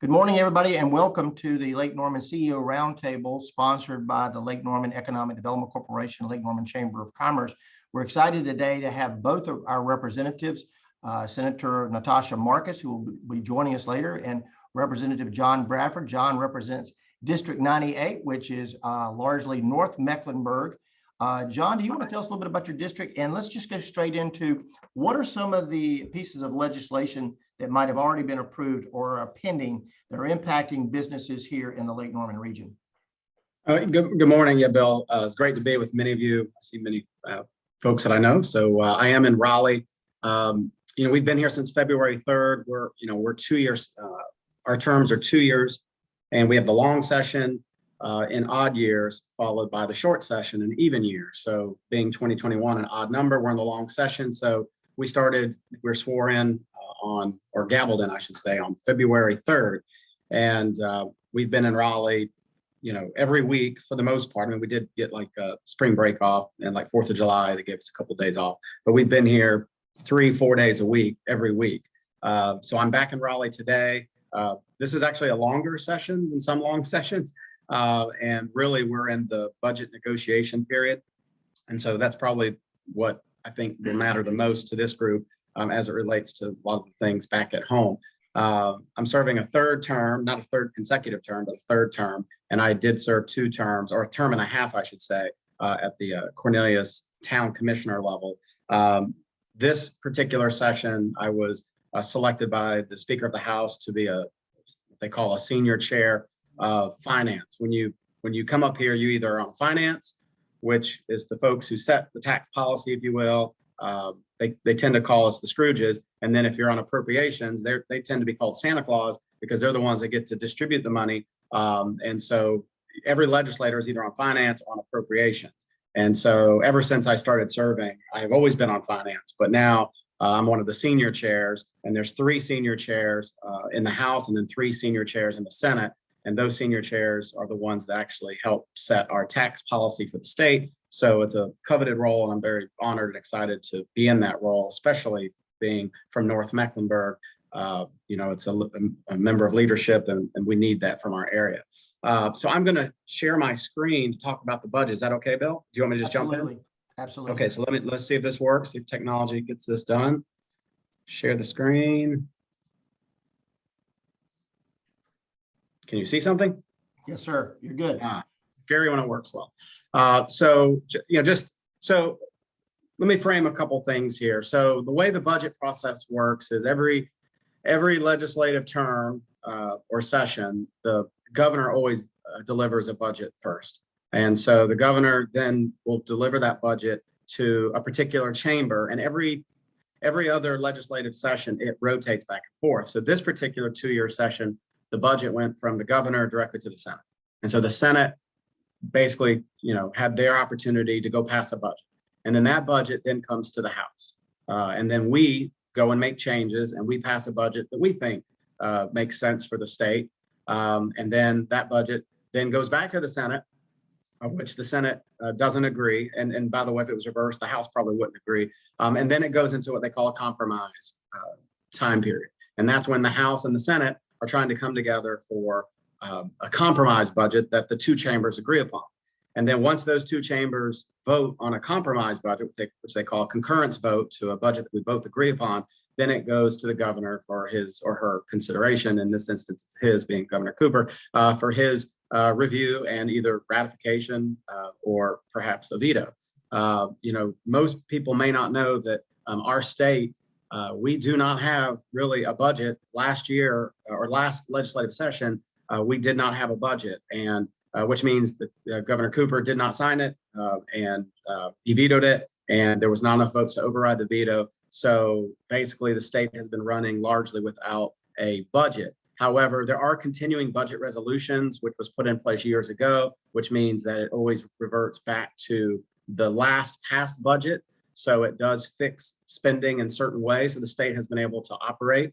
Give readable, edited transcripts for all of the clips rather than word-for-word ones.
Good morning, everybody, and welcome to the Lake Norman CEO Roundtable, sponsored by the Lake Norman Economic Development Corporation, Lake Norman Chamber of Commerce. We're excited today to have both of our representatives, Senator Natasha Marcus, who will be joining us later, and Representative John Bradford. John represents District 98, which is largely North Mecklenburg. John, do you want to tell us a little bit about your district? And let's just go straight into what are some of the pieces of legislation that might have already been approved or are pending that are impacting businesses here in the Lake Norman region? Good morning, Bill. It's great to be with many of you. I see many folks that I know. So I am in Raleigh. We've been here since February 3rd. We're 2 years. Our terms are 2 years, and we have the long session in odd years, followed by the short session in even years. So being 2021 an odd number, we're in the long session. So we're sworn in or gavelled in, I should say, on February 3rd. And we've been in Raleigh, every week for the most part. I mean, we did get like a spring break off and like 4th of July, they gave us a couple of days off, but we've been here 3-4 days a week, every week. So I'm back in Raleigh today. This is actually a longer session than some long sessions. And really we're in the budget negotiation period. And so that's probably what I think will matter the most to this group as it relates to a lot of the things back at home. I'm serving a third term, not a third consecutive term, but a third term. And I did serve 2 terms, or a term and a half, I should say, at the Cornelius Town Commissioner level. This particular session, I was selected by the Speaker of the House to be what they call a senior chair of finance. When you come up here, you either are on finance, which is the folks who set the tax policy, if you will. They tend to call us the Scrooges. And then if you're on appropriations, they tend to be called Santa Claus because they're the ones that get to distribute the money. And so every legislator is either on finance or on appropriations. And so ever since I started serving, I have always been on finance, but now I'm one of the senior chairs, and there's 3 senior chairs in the House and then 3 senior chairs in the Senate. And those senior chairs are the ones that actually help set our tax policy for the state. So it's a coveted role, and I'm very honored and excited to be in that role, especially being from North Mecklenburg. It's a member of leadership, and we need that from our area. So I'm going to share my screen to talk about the budget. Is that okay, Bill? Do you want me to just jump in? Absolutely. Okay, so let's see if this works, see if technology gets this done. Share the screen. Can you see something? Yes, sir. You're good. Scary when it works well. So let me frame a couple things here. So the way the budget process works is every legislative term or session, the governor always delivers a budget first. And so the governor then will deliver that budget to a particular chamber, and every other legislative session, it rotates back and forth. So this particular 2-year session, the budget went from the governor directly to the Senate. And so the Senate basically, had their opportunity to go pass a budget. And then that budget then comes to the House. And then we go and make changes, and we pass a budget that we think makes sense for the state. And then that budget then goes back to the Senate, of which the Senate doesn't agree. And by the way, if it was reversed, the House probably wouldn't agree. And then it goes into what they call a compromise time period. And that's when the House and the Senate are trying to come together for a compromise budget that the 2 chambers agree upon. And then once those 2 chambers vote on a compromise budget, which they call a concurrence vote to a budget that we both agree upon, then it goes to the governor for his or her consideration. In this instance, it's his, being Governor Cooper, for his review and either ratification or perhaps a veto. Most people may not know that our state, we do not have really a budget. Last year or last legislative session, we did not have a budget, and which means that Governor Cooper did not sign it, and he vetoed it, and there was not enough votes to override the veto. So basically the state has been running largely without a budget. However, there are continuing budget resolutions, which was put in place years ago, which means that it always reverts back to the last passed budget. So it does fix spending in certain ways. So the state has been able to operate.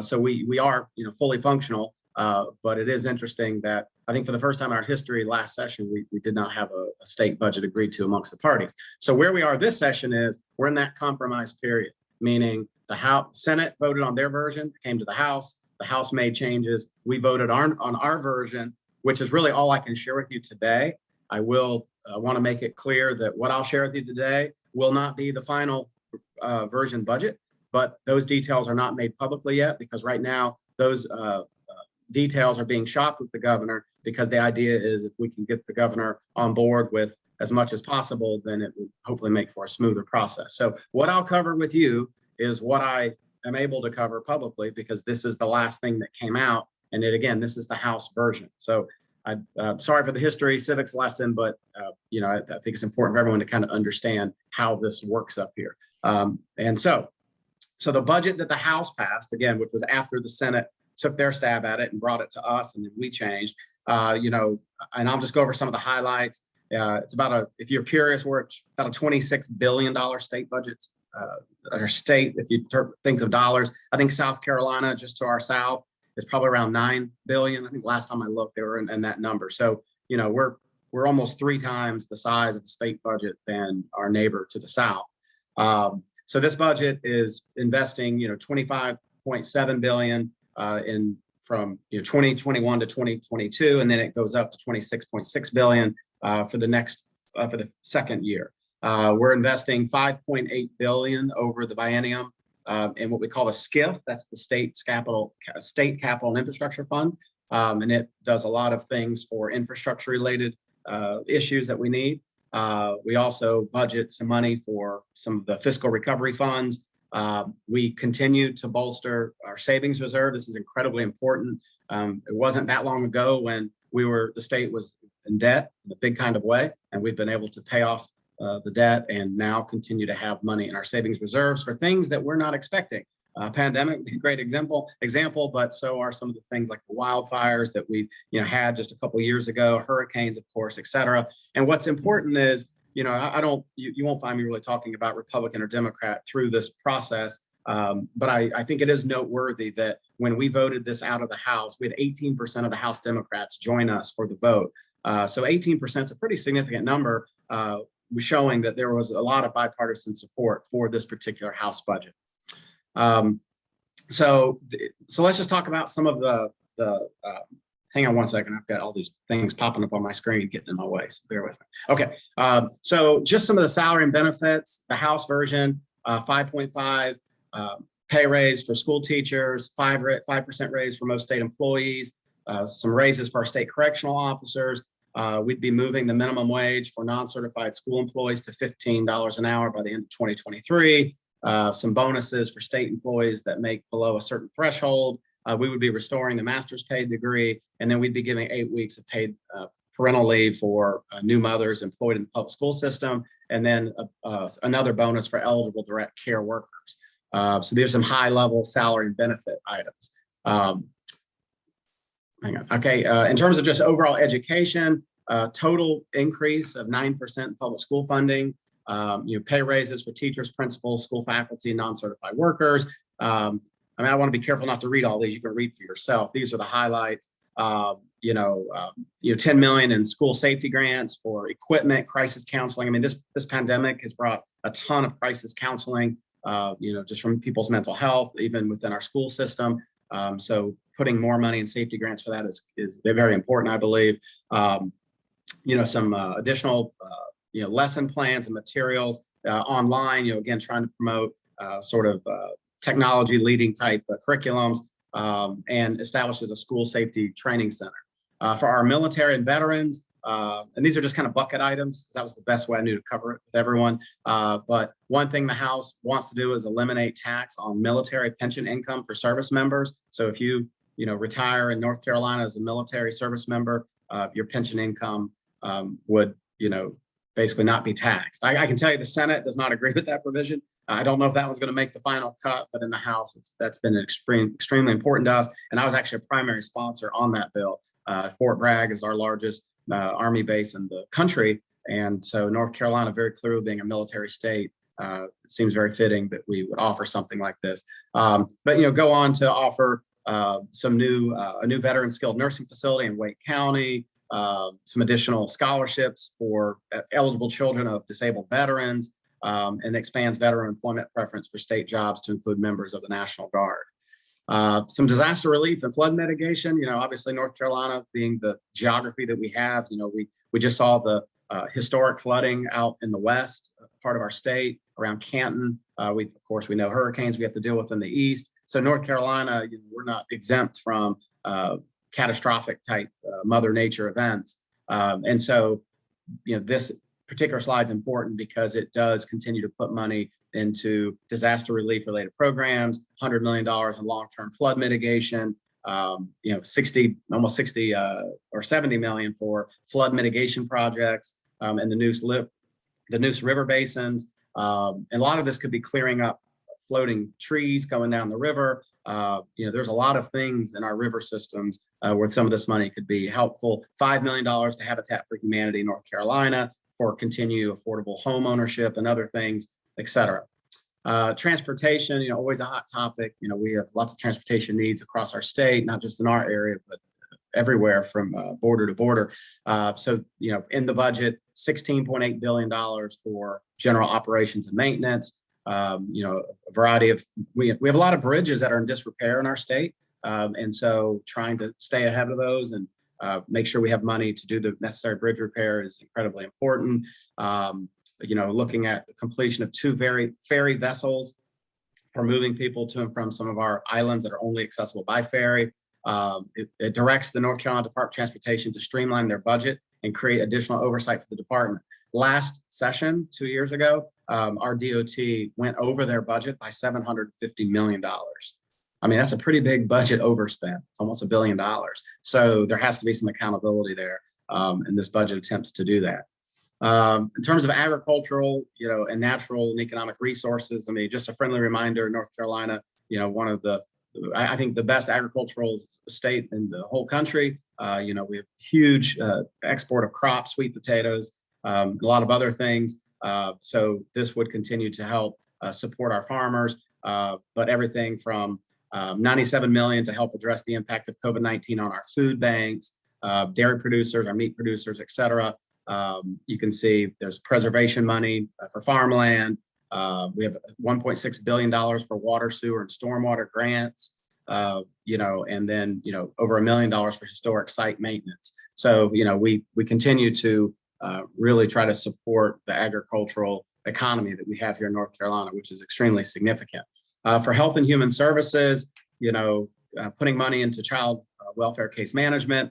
So we are, fully functional. But it is interesting that I think for the first time in our history, last session, we did not have a state budget agreed to amongst the parties. So where we are this session is we're in that compromise period, meaning the Senate voted on their version, came to the House. The House made changes. We voted on our version, which is really all I can share with you today. I will want to make it clear that what I'll share with you today will not be the final version budget, but those details are not made publicly yet, because right now those details are being shopped with the governor, because the idea is if we can get the governor on board with as much as possible, then it will hopefully make for a smoother process. So what I'll cover with you is what I am able to cover publicly, because this is the last thing that came out. And again, this is the House version. So I'm sorry for the history civics lesson, but you know, I think it's important for everyone to kind of understand how this works up here. And so the budget that the House passed, again, which was after the Senate took their stab at it and brought it to us, and then we changed, you know, and I'll just go over some of the highlights. It's about if you're curious, we're about a $26 billion state budget, or state, if you think of dollars. I think South Carolina, just to our south, is probably around 9 billion. I think last time I looked, they were in that number. So, you know, we're almost 3 times the size of the state budget than our neighbor to the south. So this budget is investing, you know, 25.7 billion from 2021 to 2022, and then it goes up to 26.6 billion for the second year. We're investing 5.8 billion over the biennium in what we call a SCIF. That's the State Capital and Infrastructure Fund, and it does a lot of things for infrastructure related issues that we need. We also budget some money for some of the fiscal recovery funds. We continue to bolster our savings reserve. This is incredibly important. It wasn't that long ago when the state was in debt in a big kind of way, and we've been able to pay off the debt and now continue to have money in our savings reserves for things that we're not expecting. Pandemic, great example, but so are some of the things like the wildfires that we had just a couple of years ago, hurricanes, of course, et cetera. And what's important is, you won't find me really talking about Republican or Democrat through this process. But I think it is noteworthy that when we voted this out of the House, we had 18% of the House Democrats join us for the vote. So 18% is a pretty significant number, showing that there was a lot of bipartisan support for this particular House budget. So let's just talk about some of the hang on one second. I've got all these things popping up on my screen getting in my way, so bear with me. Okay, so just some of the salary and benefits. The House version, 5.5 pay raise for school teachers, 5% raise for most state employees, some raises for our state correctional officers. We'd be moving the minimum wage for non-certified school employees to $15 an hour by the end of 2023. Some bonuses for state employees that make below a certain threshold. We would be restoring the master's paid degree, and then we'd be giving 8 weeks of paid parental leave for new mothers employed in the public school system, and then another bonus for eligible direct care workers. So there's some high-level salary and benefit items. Hang on. Okay, in terms of just overall education, total increase of 9% in public school funding. Pay raises for teachers, principals, school faculty, non-certified workers. I want to be careful not to read all these. You can read for yourself. These are the highlights. 10 million in school safety grants for equipment, crisis counseling. I mean, this pandemic has brought a ton of crisis counseling, just from people's mental health, even within our school system. So putting more money in safety grants for that is very important, I believe. Some additional lesson plans and materials online, again, trying to promote technology leading type curriculums, and establishes a school safety training center. For our military and veterans, and these are just kind of bucket items, because that was the best way I knew to cover it with everyone. But one thing the House wants to do is eliminate tax on military pension income for service members. So if you retire in North Carolina as a military service member, your pension income would basically not be taxed. I can tell you the Senate does not agree with that provision. I don't know if that one's going to make the final cut, but in the House, that's been extremely important to us. And I was actually a primary sponsor on that bill. Fort Bragg is our largest Army base in the country. And so North Carolina, very clearly being a military state, it seems very fitting that we would offer something like this. But go on to offer a new veteran skilled nursing facility in Wake County, some additional scholarships for eligible children of disabled veterans, and expands veteran employment preference for state jobs to include members of the National Guard. Some disaster relief and flood mitigation. Obviously North Carolina being the geography that we have, we just saw the historic flooding out in the west part of our state around Canton. Of course, we know hurricanes we have to deal with in the east. So North Carolina, we're not exempt from catastrophic type Mother Nature events. And so, this particular slide is important because it does continue to put money into disaster relief related programs, $100 million in long-term flood mitigation, almost 60 or 70 million for flood mitigation projects in the Neuse River basins. And a lot of this could be clearing up floating trees going down the river. There's a lot of things in our river systems where some of this money could be helpful. $5 million to Habitat for Humanity, North Carolina, for continued affordable home ownership and other things, et cetera. Transportation, always a hot topic. We have lots of transportation needs across our state, not just in our area, but everywhere from border to border. So, in the budget, $16.8 billion for general operations and maintenance. A variety of, we have a lot of bridges that are in disrepair in our state. And so trying to stay ahead of those and make sure we have money to do the necessary bridge repair is incredibly important. Looking at the completion of 2 ferry vessels for moving people to and from some of our islands that are only accessible by ferry. It directs the North Carolina Department of Transportation to streamline their budget and create additional oversight for the department. Last session, 2 years ago, our DOT went over their budget by $750 million. I mean, that's a pretty big budget overspend. It's almost $1 billion. So there has to be some accountability there, and this budget attempts to do that. In terms of agricultural, and natural and economic resources, I mean, just a friendly reminder, North Carolina, one of the, I think the best agricultural state in the whole country. We have huge export of crops, sweet potatoes, a lot of other things. So this would continue to help support our farmers, but everything from $97 million to help address the impact of COVID-19 on our food banks, dairy producers, our meat producers, et cetera. You can see there's preservation money for farmland. We have $1.6 billion for water, sewer, and stormwater grants, and then, over $1 million for historic site maintenance. So, we continue to really try to support the agricultural economy that we have here in North Carolina, which is extremely significant. For health and human services, putting money into child welfare case management,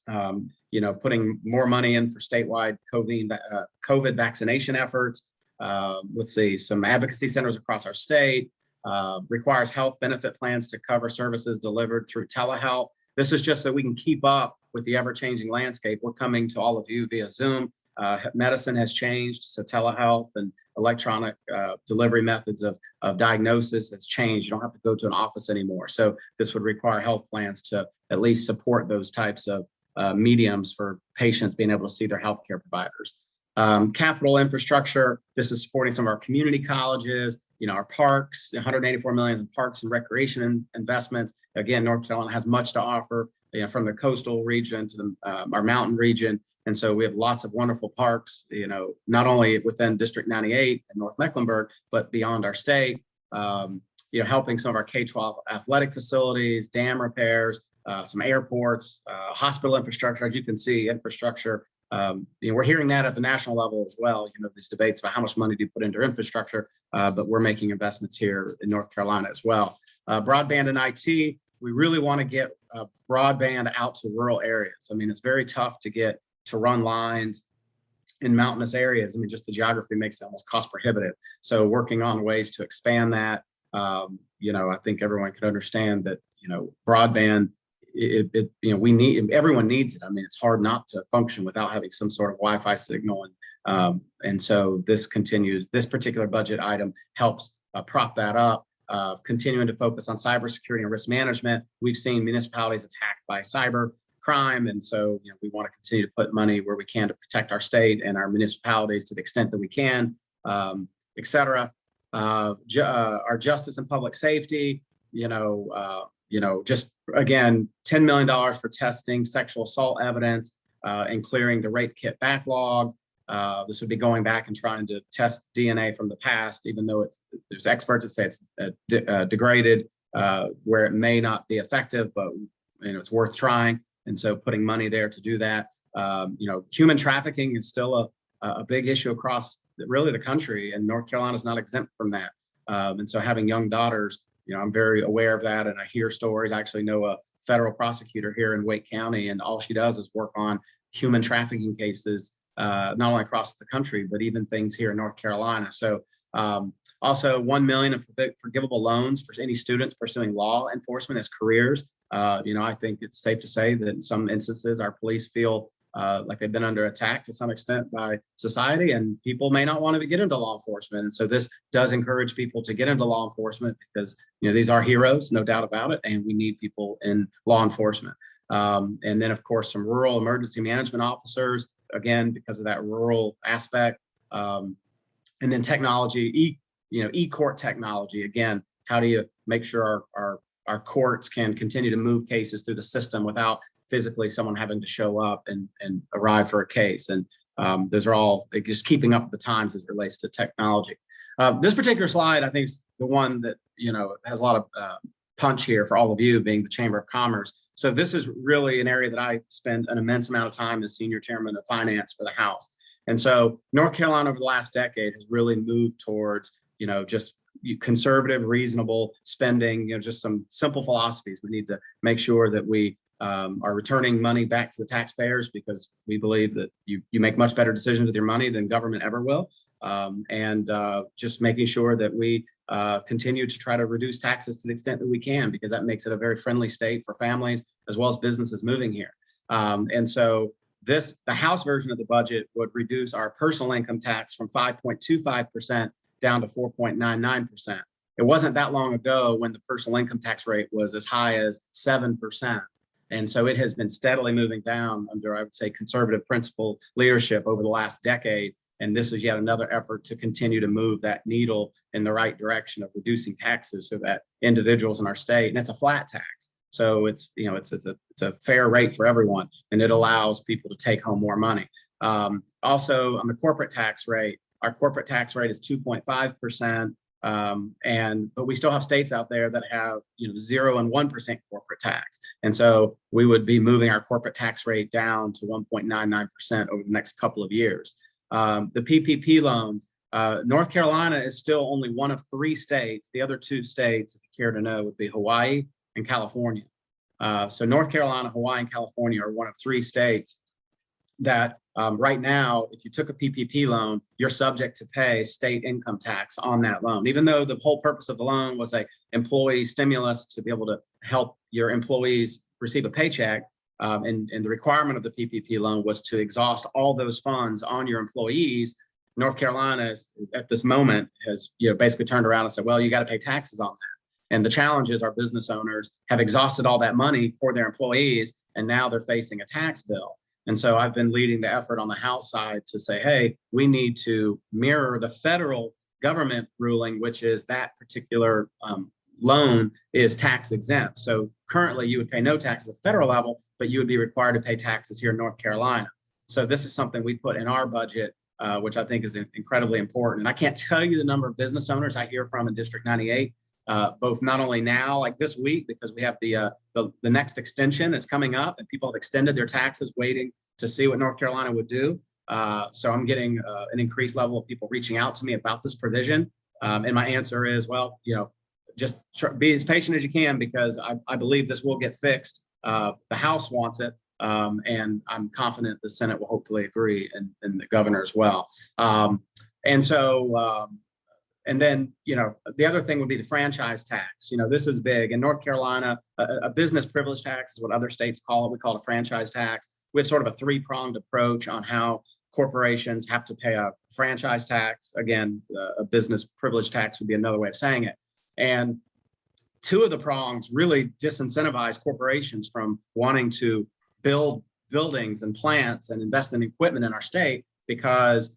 putting more money in for statewide COVID vaccination efforts. Let's see, some advocacy centers across our state, requires health benefit plans to cover services delivered through telehealth. This is just so we can keep up with the ever-changing landscape. We're coming to all of you via Zoom. Medicine has changed, so telehealth and electronic delivery methods of diagnosis has changed. You don't have to go to an office anymore. So this would require health plans to at least support those types of mediums for patients being able to see their healthcare providers. Capital infrastructure, this is supporting some of our community colleges, our parks, $184 million in parks and recreation investments. Again, North Carolina has much to offer, from the coastal region to our mountain region. And so we have lots of wonderful parks, not only within District 98 and North Mecklenburg, but beyond our state, helping some of our K-12 athletic facilities, dam repairs, some airports, hospital infrastructure. As you can see, infrastructure, we're hearing that at the national level as well, these debates about how much money do you put into infrastructure, but we're making investments here in North Carolina as well. Broadband and IT, we really want to get broadband out to rural areas. I mean, it's very tough to run lines in mountainous areas. I mean, just the geography makes it almost cost prohibitive. So working on ways to expand that, I think everyone could understand that, broadband, everyone needs it. I mean, it's hard not to function without having some sort of Wi-Fi signal. And so this particular budget item helps prop that up. Continuing to focus on cybersecurity and risk management. We've seen municipalities attacked by cyber crime. And so, we want to continue to put money where we can to protect our state and our municipalities to the extent that we can, et cetera. Our justice and public safety, just again, $10 million for testing sexual assault evidence and clearing the rape kit backlog. This would be going back and trying to test DNA from the past, even though there's experts that say it's degraded. where it may not be effective, but it's worth trying. And so putting money there to do that. Human trafficking is still a big issue across really the country, and North Carolina is not exempt from that. And so having young daughters, I'm very aware of that, and I hear stories. I actually know a federal prosecutor here in Wake County, and all she does is work on human trafficking cases, not only across the country, but even things here in North Carolina. So also $1 million of forgivable loans for any students pursuing law enforcement as careers. I think it's safe to say that in some instances, our police feel like they've been under attack to some extent by society, and people may not want to get into law enforcement. And so this does encourage people to get into law enforcement because, these are heroes, no doubt about it. And we need people in law enforcement. And then, of course, some rural emergency management officers, again, because of that rural aspect. And then technology, e-court technology. Again, how do you make sure our courts can continue to move cases through the system without physically someone having to show up and arrive for a case? And those are all just keeping up with the times as it relates to technology. This particular slide, I think, is the one that, has a lot of punch here for all of you, being the Chamber of Commerce. So this is really an area that I spend an immense amount of time as senior chairman of finance for the House. And so North Carolina over the last decade has really moved towards, just conservative, reasonable spending, just some simple philosophies. We need to make sure that we are returning money back to the taxpayers, because we believe that you make much better decisions with your money than government ever will. And just making sure that we continue to try to reduce taxes to the extent that we can, because that makes it a very friendly state for families as well as businesses moving here. And so the House version of the budget would reduce our personal income tax from 5.25% down to 4.99%. It wasn't that long ago when the personal income tax rate was as high as 7%. And so it has been steadily moving down under, I would say, conservative principle leadership over the last decade. And this is yet another effort to continue to move that needle in the right direction of reducing taxes so that individuals in our state, and it's a flat tax. So it's a fair rate for everyone, and it allows people to take home more money. Also on the corporate tax rate, our corporate tax rate is 2.5%. But we still have states out there that have 0 and 1% corporate tax. And so we would be moving our corporate tax rate down to 1.99% over the next couple of years. The PPP loans, North Carolina is still only one of 3 states. The other 2 states, if you care to know, would be Hawaii and California. So North Carolina, Hawaii, and California are one of 3 states that right now, if you took a PPP loan, you're subject to pay state income tax on that loan, even though the whole purpose of the loan was a employee stimulus to be able to help your employees receive a paycheck. And the requirement of the PPP loan was to exhaust all those funds on your employees. North Carolina at this moment has basically turned around and said, well, you got to pay taxes on that. And the challenge is our business owners have exhausted all that money for their employees, and now they're facing a tax bill. And so I've been leading the effort on the House side to say, hey, we need to mirror the federal government ruling, which is that particular loan is tax exempt. So currently you would pay no taxes at the federal level, but you would be required to pay taxes here in North Carolina. So this is something we put in our budget, which I think is incredibly important. And I can't tell you the number of business owners I hear from in District 98, both not only now, like this week, because we have the next extension is coming up, and people have extended their taxes waiting to see what North Carolina would do. So I'm getting an increased level of people reaching out to me about this provision. And my answer is, well, just be as patient as you can, because I believe this will get fixed. The House wants it, and I'm confident the Senate will hopefully agree, and the governor as well. And then, the other thing would be the franchise tax. This is big. In North Carolina, a business privilege tax is what other states call it. We call it a franchise tax. We have sort of a 3-pronged approach on how corporations have to pay a franchise tax. Again, a business privilege tax would be another way of saying it. And 2 of the prongs really disincentivize corporations from wanting to build buildings and plants and invest in equipment in our state, because,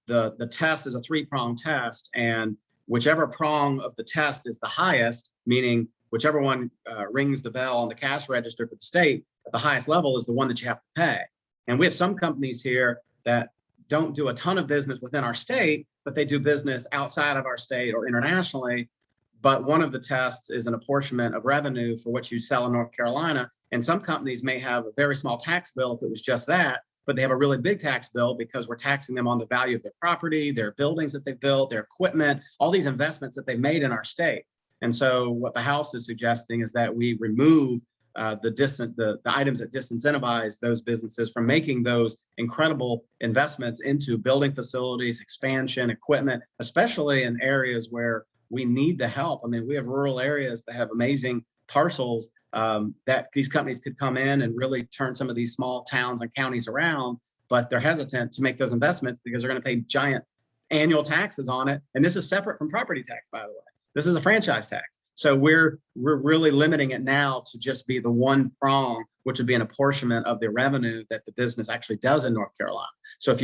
the test is a 3-prong test, and whichever prong of the test is the highest, meaning whichever one rings the bell on the cash register for the state at the highest level, is the one that you have to pay. And we have some companies here that don't do a ton of business within our state, but they do business outside of our state or internationally, But one of the tests is an apportionment of revenue for what you sell in North Carolina. And some companies may have a very small tax bill if it was just that, but they have a really big tax bill because we're taxing them on the value of their property, their buildings that they've built, their equipment, all these investments that they've made in our state. And so what the House is suggesting is that we remove the items that disincentivize those businesses from making those incredible investments into building facilities, expansion, equipment, especially in areas where we need the help. I mean, we have rural areas that have amazing parcels that these companies could come in and really turn some of these small towns and counties around, but they're hesitant to make those investments because they're going to pay giant annual taxes on it. And this is separate from property tax, by the way. This is a franchise tax. So we're really limiting it now to just be the one prong, which would be an apportionment of the revenue that the business actually does in North Carolina. So if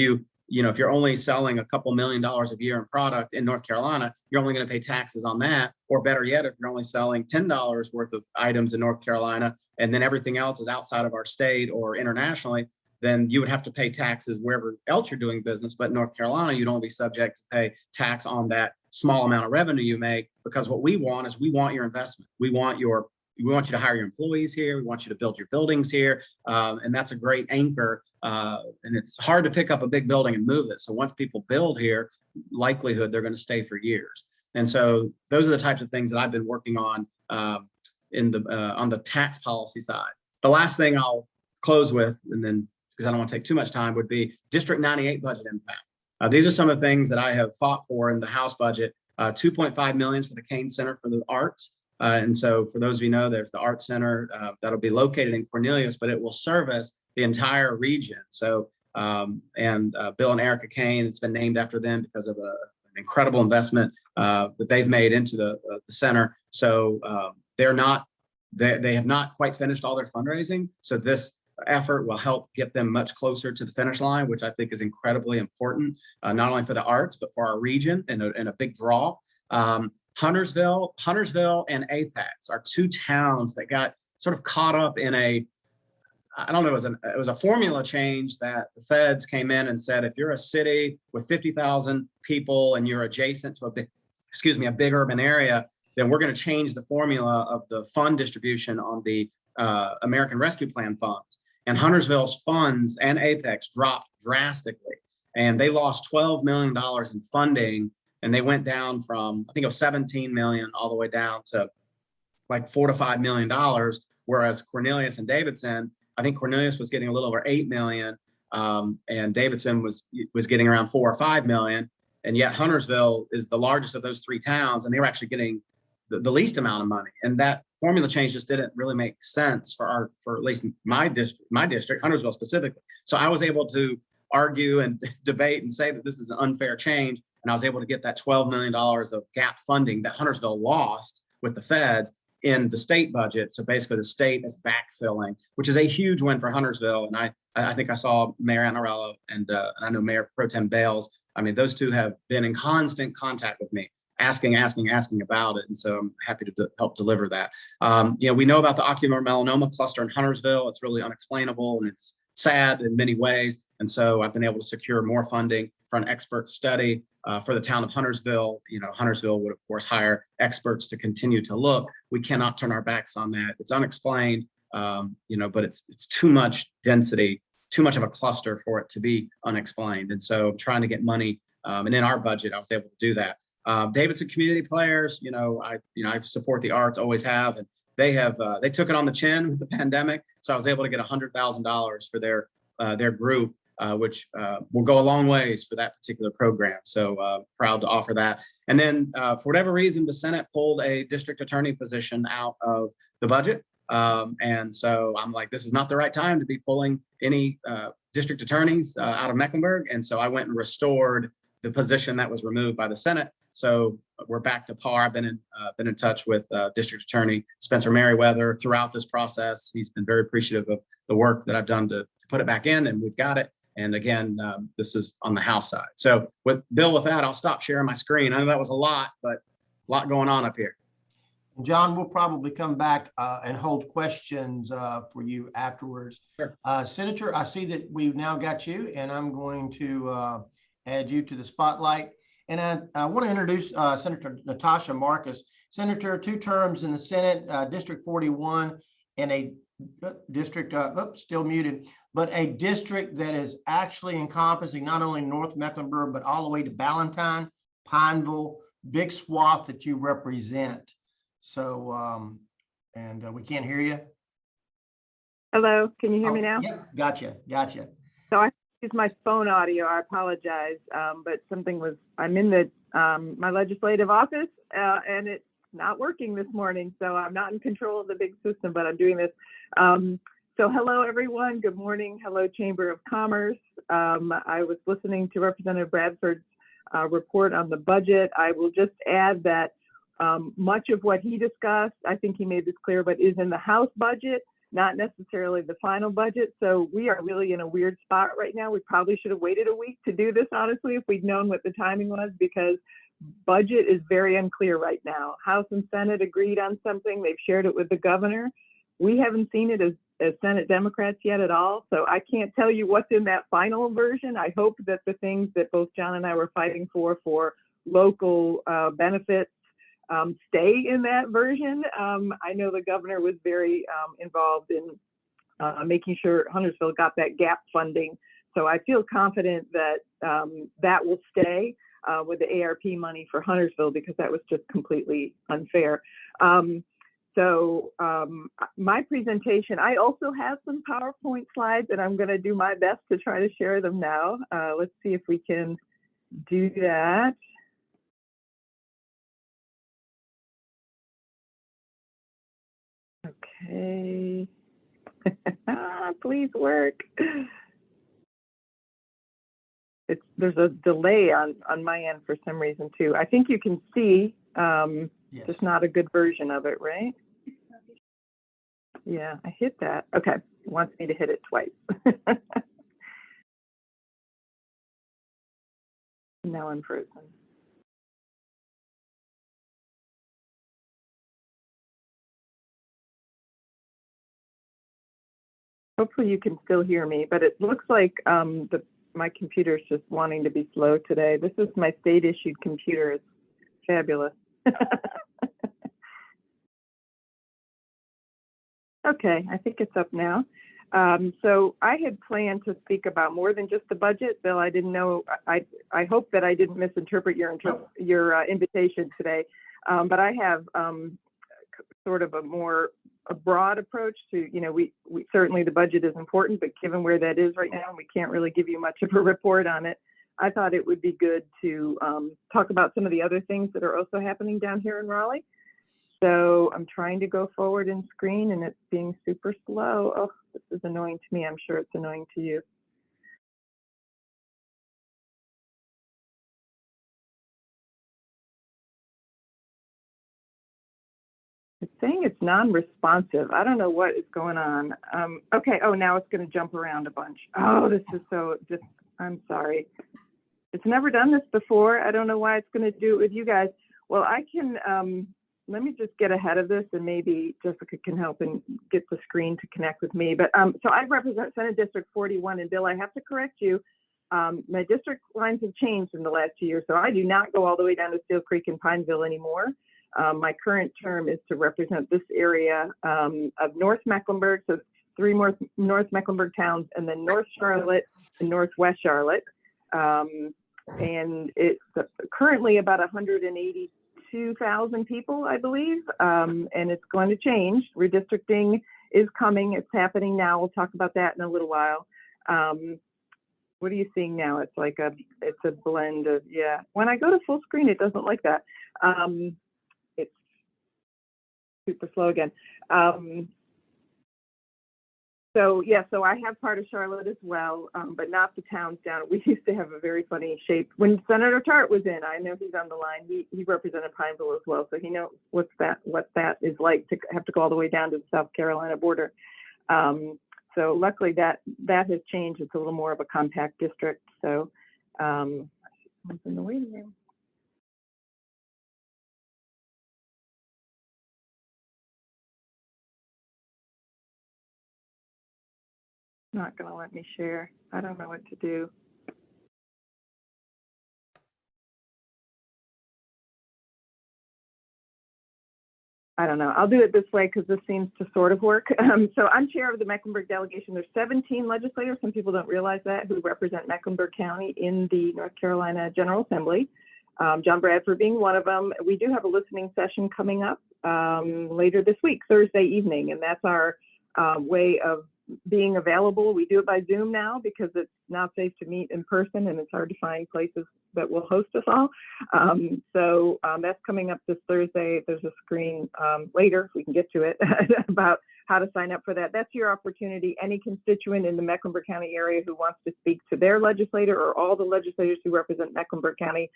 if you're only selling a couple $1 million a year in product in North Carolina, you're only going to pay taxes on that. Or better yet, if you're only selling $10 worth of items in North Carolina, and then everything else is outside of our state or internationally, then you would have to pay taxes wherever else you're doing business. But in North Carolina, you'd only be subject to pay tax on that small amount of revenue you make, because what we want is we want your investment. We want you to hire your employees here. We want you to build your buildings here. And that's a great anchor. And it's hard to pick up a big building and move it. So once people build here, likelihood they're going to stay for years. And so those are the types of things that I've been working on on the tax policy side. The last thing I'll close with, and then because I don't want to take too much time, would be District 98 budget impact. These are some of the things that I have fought for in the House budget. $2.5 million for the Kane Center for the Arts. And so for those of you know, there's the Art Center that'll be located in Cornelius, but it will service the entire region. So, Bill and Erica Kane, it's been named after them because of an incredible investment that they've made into the center. So they have not quite finished all their fundraising. So this effort will help get them much closer to the finish line, which I think is incredibly important, not only for the arts, but for our region and a big draw. Huntersville and Apex are two towns that got sort of caught up in it was a formula change that the feds came in and said, if you're a city with 50,000 people and you're adjacent to a big urban area, then we're going to change the formula of the fund distribution on the American Rescue Plan funds. And Huntersville's funds and Apex dropped drastically, and they lost $12 million in funding. And they went down from, I think it was 17 million all the way down to like $4 to $5 million. Whereas Cornelius and Davidson, I think Cornelius was getting a little over 8 million, and Davidson was getting around 4 or 5 million. And yet Huntersville is the largest of those three towns, and they were actually getting the least amount of money. And that formula change just didn't really make sense for at least my district, Huntersville specifically. So I was able to argue and debate and say that this is an unfair change. And I was able to get that $12 million of gap funding that Huntersville lost with the feds in the state budget. So basically the state is backfilling, which is a huge win for Huntersville. And I think I saw Mayor Anarello and I know Mayor Pro Tem Bales. I mean, those two have been in constant contact with me, asking about it. And so I'm happy to help deliver that. We know about the ocular melanoma cluster in Huntersville. It's really unexplainable and it's sad in many ways. And so I've been able to secure more funding for an expert study for the town of Huntersville. Huntersville would, of course, hire experts to continue to look. We cannot turn our backs on that. It's unexplained, but it's too much density, too much of a cluster for it to be unexplained. And so I'm trying to get money. And in our budget, I was able to do that. Davidson Community Players, I support the arts, always have. And they took it on the chin with the pandemic. So I was able to get $100,000 for their group, which will go a long ways for that particular program. So proud to offer that. And then for whatever reason, the Senate pulled a district attorney position out of the budget. And so I'm like, this is not the right time to be pulling any district attorneys out of Mecklenburg. And so I went and restored the position that was removed by the Senate. So we're back to par. I've been in touch with District Attorney Spencer Merriweather throughout this process. He's been very appreciative of the work that I've done to put it back in, and we've got it. And again, this is on the House side. So with that, I'll stop sharing my screen. I know that was a lot, but a lot going on up here. John, we'll probably come back and hold questions for you afterwards. Sure. Senator, I see that we've now got you, and I'm going to add you to the spotlight. And I want to introduce Senator Natasha Marcus. Senator, 2 terms in the Senate, District 41, and a district, still muted, but a district that is actually encompassing not only North Mecklenburg, but all the way to Ballantyne, Pineville, big swath that you represent. So, we can't hear you. Hello, can you hear me now? Yep, gotcha. So I used my phone audio. I apologize, but I'm in the my legislative office and it's not working this morning. So I'm not in control of the big system, but I'm doing this. So hello, everyone. Good morning. Hello, Chamber of Commerce. I was listening to Representative Bradford's report on the budget. I will just add that much of what he discussed, I think he made this clear, but is in the House budget, not necessarily the final budget. So we are really in a weird spot right now. We probably should have waited a week to do this, honestly, if we'd known what the timing was, because budget is very unclear right now. House and Senate agreed on something. They've shared it with the governor. We haven't seen it as Senate Democrats yet at all. So I can't tell you what's in that final version. I hope that the things that both John and I were fighting for local benefits stay in that version. I know the governor was very involved in making sure Huntersville got that gap funding. So I feel confident that that will stay with the ARP money for Huntersville, because that was just completely unfair. My presentation, I also have some PowerPoint slides, and I'm going to do my best to try to share them now. Let's see if we can do that. Okay. Please work. There's a delay on my end for some reason too. I think you can see, Yes. just not a good version of it, right? Yeah, I hit that. Okay, it wants me to hit it twice. Now I'm frozen. Hopefully you can still hear me, but it looks like my computer is just wanting to be slow today. This is my state issued computer. It's fabulous. Okay, I think it's up now. So I had planned to speak about more than just the budget, Bill. I didn't know, I hope that I didn't misinterpret your invitation today, but I have sort of a broad approach to, we certainly the budget is important, but given where that is right now, we can't really give you much of a report on it. I thought it would be good to talk about some of the other things that are also happening down here in Raleigh. So I'm trying to go forward in screen and it's being super slow. Oh, this is annoying to me. I'm sure it's annoying to you. It's saying it's non-responsive. I don't know what is going on. Okay, oh, now it's going to jump around a bunch. Oh, this is so just, I'm sorry. It's never done this before. I don't know why it's going to do it with you guys. Well, I can, let me just get ahead of this and maybe Jessica can help and get the screen to connect with me. But so I represent Senate District 41, and Bill, I have to correct you. My district lines have changed in the last 2 years, so I do not go all the way down to Steel Creek and Pineville anymore. My current term is to represent this area of North Mecklenburg, so 3 more North Mecklenburg towns, and then North Charlotte and Northwest Charlotte. And it's currently about 182,000 people, I believe, and it's going to change. Redistricting is coming. It's happening now. We'll talk about that in a little while. What are you seeing now? It's like it's a blend of, yeah. When I go to full screen, it doesn't like that. It's super slow again. So yeah, so I have part of Charlotte as well, but not the towns down. We used to have a very funny shape. When Senator Tart was in, I know he's on the line. He represented Pineville as well, so he knows what that is like to have to go all the way down to the South Carolina border. So luckily that has changed. It's a little more of a compact district. So I'm in the waiting room. Not going to let me share. I don't know what to do. I don't know. I'll do it this way because this seems to sort of work. So I'm chair of the Mecklenburg delegation. There's 17 legislators. Some people don't realize that, who represent Mecklenburg County in the North Carolina General Assembly. John Bradford being one of them. We do have a listening session coming up later this week, Thursday evening, and that's our way of being available. We do it by Zoom now because it's not safe to meet in person and it's hard to find places that will host us all. So that's coming up this Thursday. There's a screen later, if we can get to it, about how to sign up for that. That's your opportunity. Any constituent in the Mecklenburg County area who wants to speak to their legislator or all the legislators who represent Mecklenburg County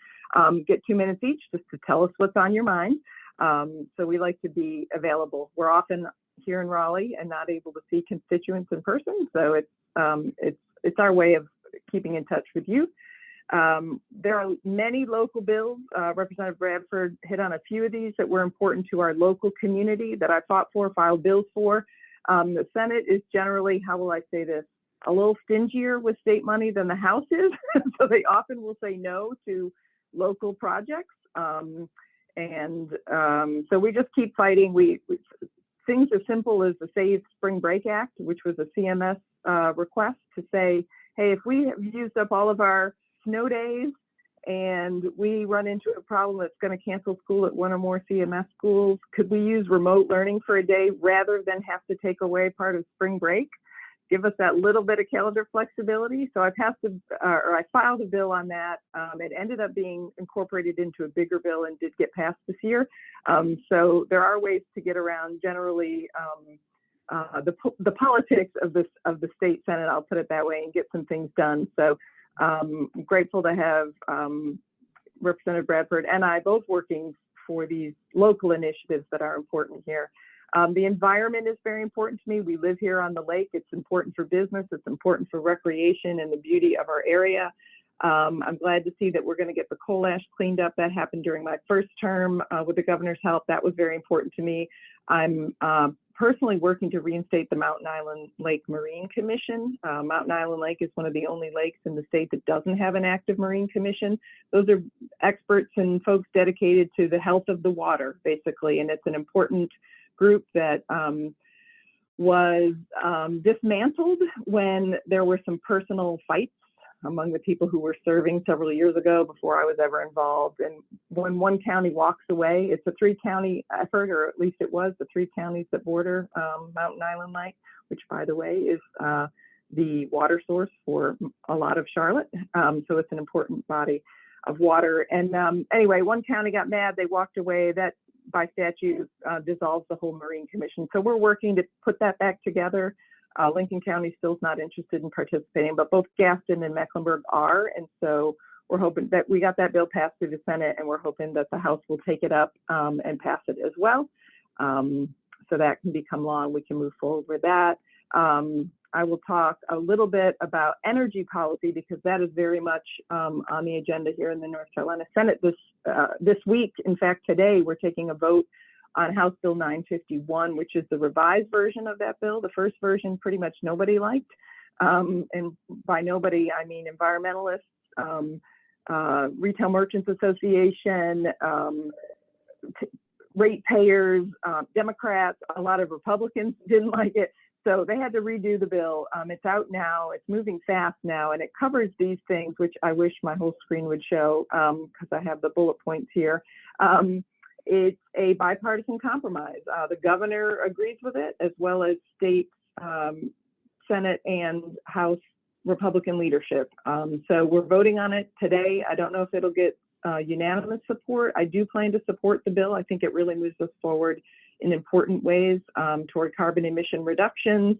get 2 minutes each just to tell us what's on your mind. So we like to be available. We're often here in Raleigh and not able to see constituents in person. So it's our way of keeping in touch with you. There are many local bills. Representative Bradford hit on a few of these that were important to our local community that I fought for, filed bills for. The Senate is generally, how will I say this, a little stingier with state money than the House is. So they often will say no to local projects. So we just keep fighting. Things as simple as the Save Spring Break Act, which was a CMS request to say, hey, if we have used up all of our snow days and we run into a problem that's going to cancel school at one or more CMS schools, could we use remote learning for a day rather than have to take away part of spring break? Give us that little bit of calendar flexibility. So I filed a bill on that. It ended up being incorporated into a bigger bill and did get passed this year. So there are ways to get around generally the politics of the state Senate, I'll put it that way, and get some things done. So I'm grateful to have Representative Bradford and I both working for these local initiatives that are important here. The environment is very important to me. We live here on the lake. It's important for business. It's important for recreation and the beauty of our area. I'm glad to see that we're going to get the coal ash cleaned up. That happened during my first term with the governor's help. That was very important to me. I'm personally working to reinstate the Mountain Island Lake Marine Commission. Mountain Island Lake is one of the only lakes in the state that doesn't have an active Marine Commission. Those are experts and folks dedicated to the health of the water, basically, and it's an important group that was dismantled when there were some personal fights among the people who were serving several years ago before I was ever involved. And when one county walks away, it's a 3-county effort, or at least it was the 3 counties that border Mountain Island Lake, which, by the way, is the water source for a lot of Charlotte. So it's an important body of water. And anyway, one county got mad, they walked away. That by statute dissolves the whole Marine Commission. So we're working to put that back together. Lincoln County still is not interested in participating, but both Gaston and Mecklenburg are. And so we're hoping that we got that bill passed through the Senate, and we're hoping that the House will take it up and pass it as well. So that can become law and we can move forward with that. I will talk a little bit about energy policy because that is very much on the agenda here in the North Carolina Senate this week. In fact, today we're taking a vote on House Bill 951, which is the revised version of that bill. The first version pretty much nobody liked. And by nobody, I mean environmentalists, Retail Merchants Association, ratepayers, Democrats, a lot of Republicans didn't like it. So they had to redo the bill. It's out now, it's moving fast now, and it covers these things, which I wish my whole screen would show because I have the bullet points here. It's a bipartisan compromise. The governor agrees with it, as well as state, Senate, and House Republican leadership. So we're voting on it today. I don't know if it'll get unanimous support. I do plan to support the bill. I think it really moves us forward in important ways toward carbon emission reductions,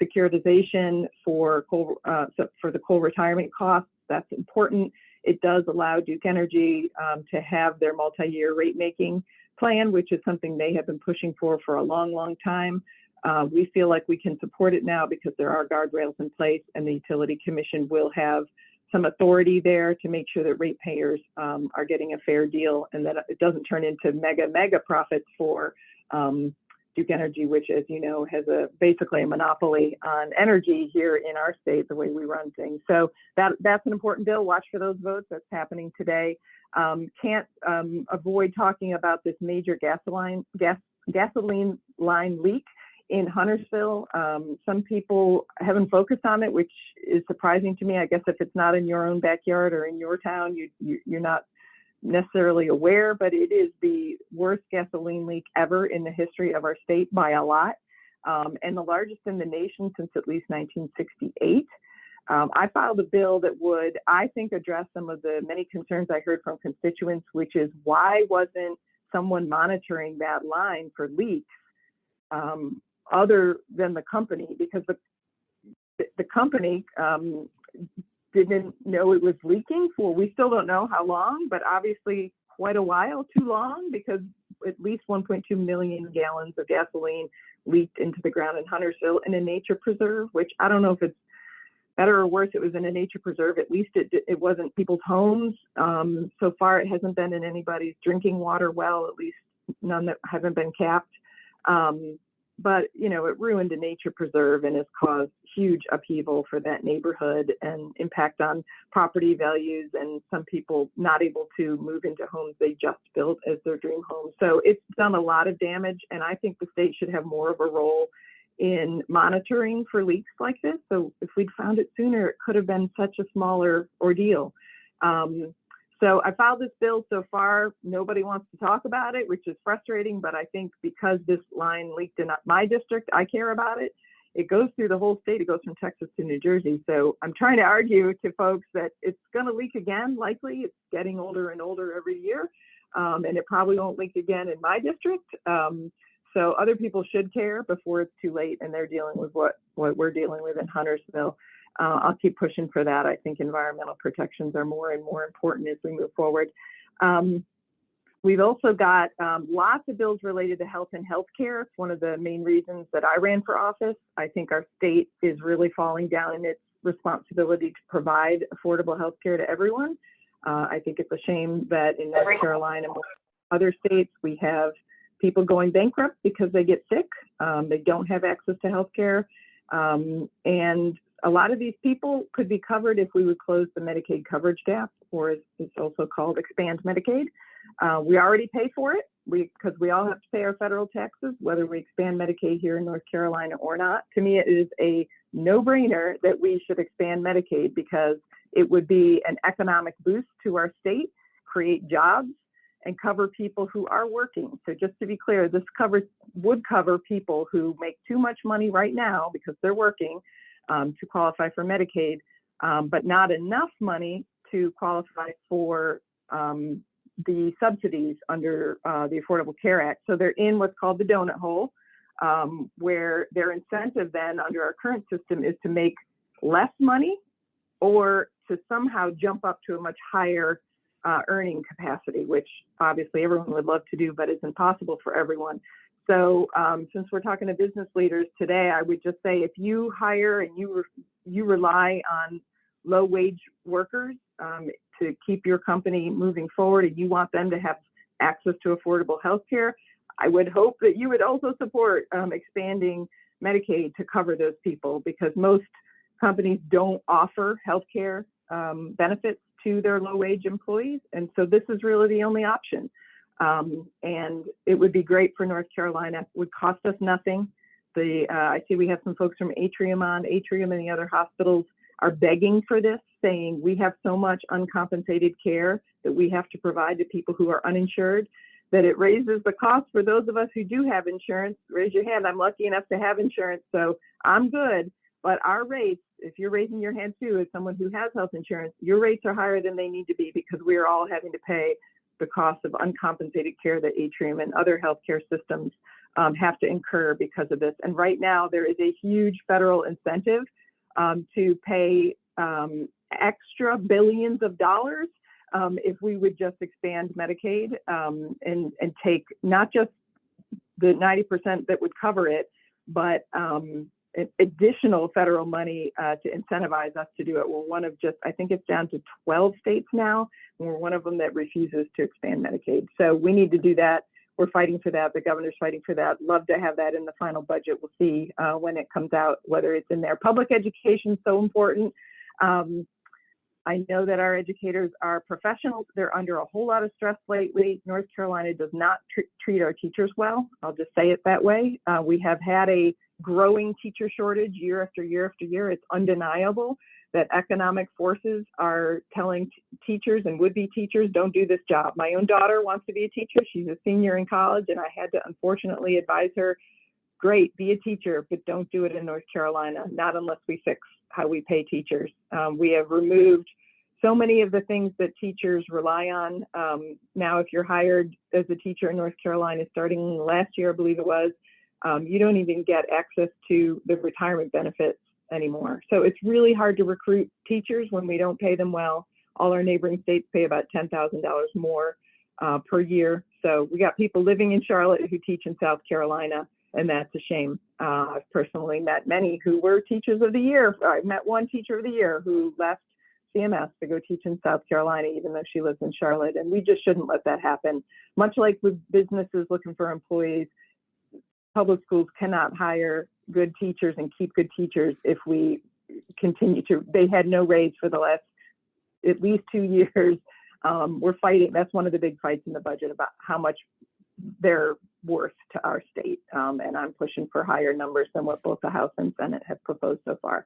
securitization for the coal retirement costs. That's important. It does allow Duke Energy to have their multi-year rate making plan, which is something they have been pushing for a long, long time. We feel like we can support it now because there are guardrails in place, and the Utility Commission will have some authority there to make sure that ratepayers are getting a fair deal and that it doesn't turn into mega profits for Duke Energy, which, as you know, has basically a monopoly on energy here in our state, the way we run things. So that's an important bill. Watch for those votes. That's happening today. Can't avoid talking about this major gas gasoline line leak in Huntersville. Some people haven't focused on it, which is surprising to me. I guess if it's not in your own backyard or in your town, you're not necessarily aware, but it is the worst gasoline leak ever in the history of our state by a lot, and the largest in the nation since at least 1968. I filed a bill that would, I think, address some of the many concerns I heard from constituents, which is why wasn't someone monitoring that line for leaks other than the company? Because the company didn't know it was leaking for, we still don't know how long, but obviously quite a while, too long, because at least 1.2 million gallons of gasoline leaked into the ground in Huntersville in a nature preserve, which I don't know if it's better or worse. It was in a nature preserve. At least it wasn't people's homes. So far, it hasn't been in anybody's drinking water well, at least none that haven't been capped. But, you know, it ruined a nature preserve and has caused huge upheaval for that neighborhood and impact on property values, and some people not able to move into homes they just built as their dream home. So it's done a lot of damage, and I think the state should have more of a role in monitoring for leaks like this. So if we'd found it sooner, it could have been such a smaller ordeal. So I filed this bill. So far, nobody wants to talk about it, which is frustrating, but I think because this line leaked in my district, I care about it. It goes through the whole state. It goes from Texas to New Jersey. So I'm trying to argue to folks that it's going to leak again, likely. It's getting older and older every year, and it probably won't leak again in my district. So other people should care before it's too late and they're dealing with what we're dealing with in Huntersville. I'll keep pushing for that. I think environmental protections are more and more important as we move forward. We've also got lots of bills related to health and healthcare. It's one of the main reasons that I ran for office. I think our state is really falling down in its responsibility to provide affordable healthcare to everyone. I think it's a shame that in North Carolina and other states, we have people going bankrupt because they get sick. They don't have access to healthcare. And a lot of these people could be covered if we would close the Medicaid coverage gap, or as it's also called, expand Medicaid. We already pay for it because we all have to pay our federal taxes, whether we expand Medicaid here in North Carolina or not. To me, it is a no-brainer that we should expand Medicaid because it would be an economic boost to our state, create jobs, and cover people who are working. So just to be clear, this would cover people who make too much money right now because they're working to qualify for Medicaid, but not enough money to qualify for the subsidies under the Affordable Care Act. So they're in what's called the donut hole, where their incentive then under our current system is to make less money or to somehow jump up to a much higher earning capacity, which obviously everyone would love to do, but is impossible for everyone. So since we're talking to business leaders today, I would just say if you hire and you rely on low wage workers to keep your company moving forward and you want them to have access to affordable health care, I would hope that you would also support expanding Medicaid to cover those people, because most companies don't offer health care benefits to their low wage employees. And so this is really the only option. And it would be great for North Carolina. It would cost us nothing. I see we have some folks from Atrium on. Atrium and the other hospitals are begging for this, saying we have so much uncompensated care that we have to provide to people who are uninsured that it raises the cost for those of us who do have insurance. Raise your hand. I'm lucky enough to have insurance, so I'm good. But our rates, if you're raising your hand too, as someone who has health insurance, your rates are higher than they need to be because we are all having to pay the cost of uncompensated care that Atrium and other healthcare systems have to incur because of this. And right now, there is a huge federal incentive to pay extra billions of dollars if we would just expand Medicaid and take not just the 90% that would cover it, but additional federal money to incentivize us to do it. We're one of just, I think it's down to 12 states now, and we're one of them that refuses to expand Medicaid. So we need to do that. We're fighting for that. The governor's fighting for that. Love to have that in the final budget. We'll see when it comes out, whether it's in there. Public education is so important. I know that our educators are professionals. They're under a whole lot of stress lately. North Carolina does not treat our teachers well. I'll just say it that way. We have had a growing teacher shortage year after year after year. It's undeniable that economic forces are telling teachers and would-be teachers, don't do this job. My own daughter wants to be a teacher. She's a senior in college, and I had to unfortunately advise her, great, be a teacher, but don't do it in North Carolina, not unless we fix how we pay teachers. We have removed so many of the things that teachers rely on. Now, if you're hired as a teacher in North Carolina, starting last year, I believe it was, you don't even get access to the retirement benefits anymore. So it's really hard to recruit teachers when we don't pay them well. All our neighboring states pay about $10,000 more per year. So we got people living in Charlotte who teach in South Carolina, and that's a shame. I've personally met many who were teachers of the year. I met one teacher of the year who left CMS to go teach in South Carolina, even though she lives in Charlotte. And we just shouldn't let that happen. Much like with businesses looking for employees, public schools cannot hire good teachers and keep good teachers if we continue to. They had no raise for the last at least 2 years. We're fighting. That's one of the big fights in the budget about how much they're worth to our state. And I'm pushing for higher numbers than what both the House and Senate have proposed so far.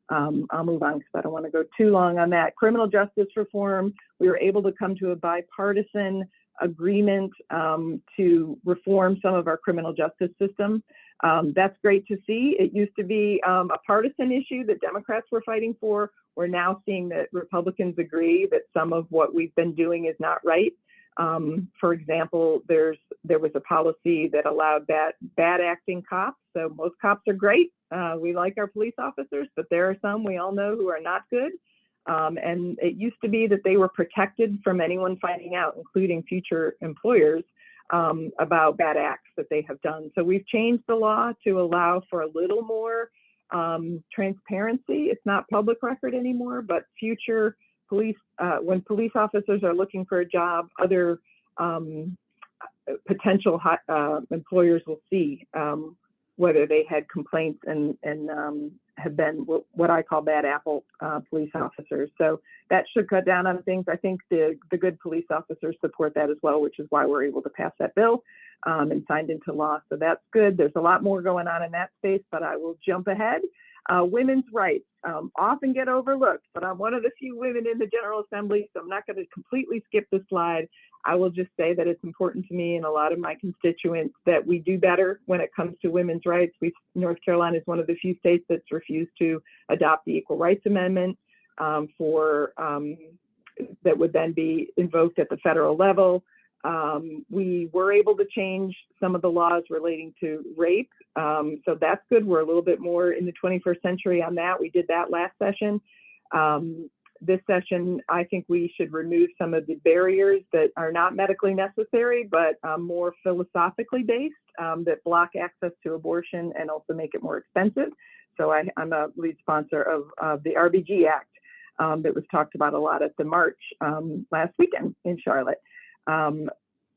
I'll move on because I don't want to go too long on that. Criminal justice reform, we were able to come to a bipartisan agreement to reform some of our criminal justice system. That's great to see. It used to be a partisan issue that Democrats were fighting for. We're now seeing that Republicans agree that some of what we've been doing is not right. For example, there was a policy that allowed bad acting cops. So most cops are great. We like our police officers, but there are some we all know who are not good. And it used to be that they were protected from anyone finding out, including future employers, about bad acts that they have done. So we've changed the law to allow for a little more transparency. It's not public record anymore, but future police, when police officers are looking for a job, other potential employers will see whether they had complaints and have been what I call bad apple police officers. So that should cut down on things. I think the good police officers support that as well, which is why we're able to pass that bill and signed into law. So that's good. There's a lot more going on in that space, but I will jump ahead. Women's rights often get overlooked, but I'm one of the few women in the General Assembly, so I'm not going to completely skip the slide. I will just say that it's important to me and a lot of my constituents that we do better when it comes to women's rights. North Carolina is one of the few states that's refused to adopt the Equal Rights Amendment that would then be invoked at the federal level. We were able to change some of the laws relating to rape. So that's good. We're a little bit more in the 21st century on that. We did that last session. This session, I think we should remove some of the barriers that are not medically necessary, but more philosophically based that block access to abortion and also make it more expensive. So I'm a lead sponsor of the RBG Act that was talked about a lot at the march last weekend in Charlotte.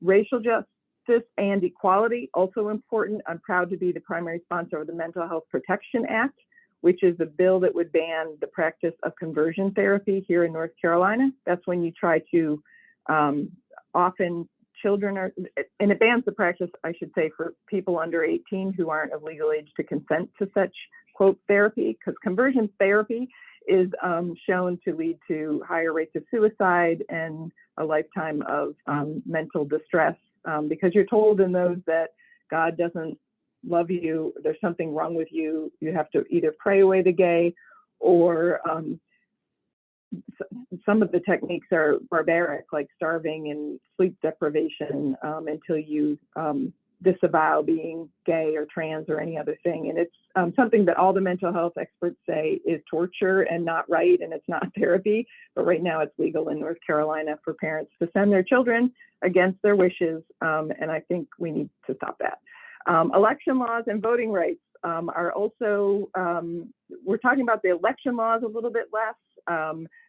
Racial justice and equality, also important. I'm proud to be the primary sponsor of the Mental Health Protection Act, which is a bill that would ban the practice of conversion therapy here in North Carolina. That's when you try to, often children are, and it bans the practice, I should say, for people under 18 who aren't of legal age to consent to such, quote, therapy, because conversion therapy is shown to lead to higher rates of suicide and a lifetime of mental distress, because you're told in those that God doesn't love you, there's something wrong with you, you have to either pray away the gay, or some of the techniques are barbaric, like starving and sleep deprivation until you disavow being gay or trans or any other thing. And it's something that all the mental health experts say is torture and not right, and it's not therapy. But right now it's legal in North Carolina for parents to send their children against their wishes, and I think we need to stop that. Election laws and voting rights are also, we're talking about the election laws a little bit less.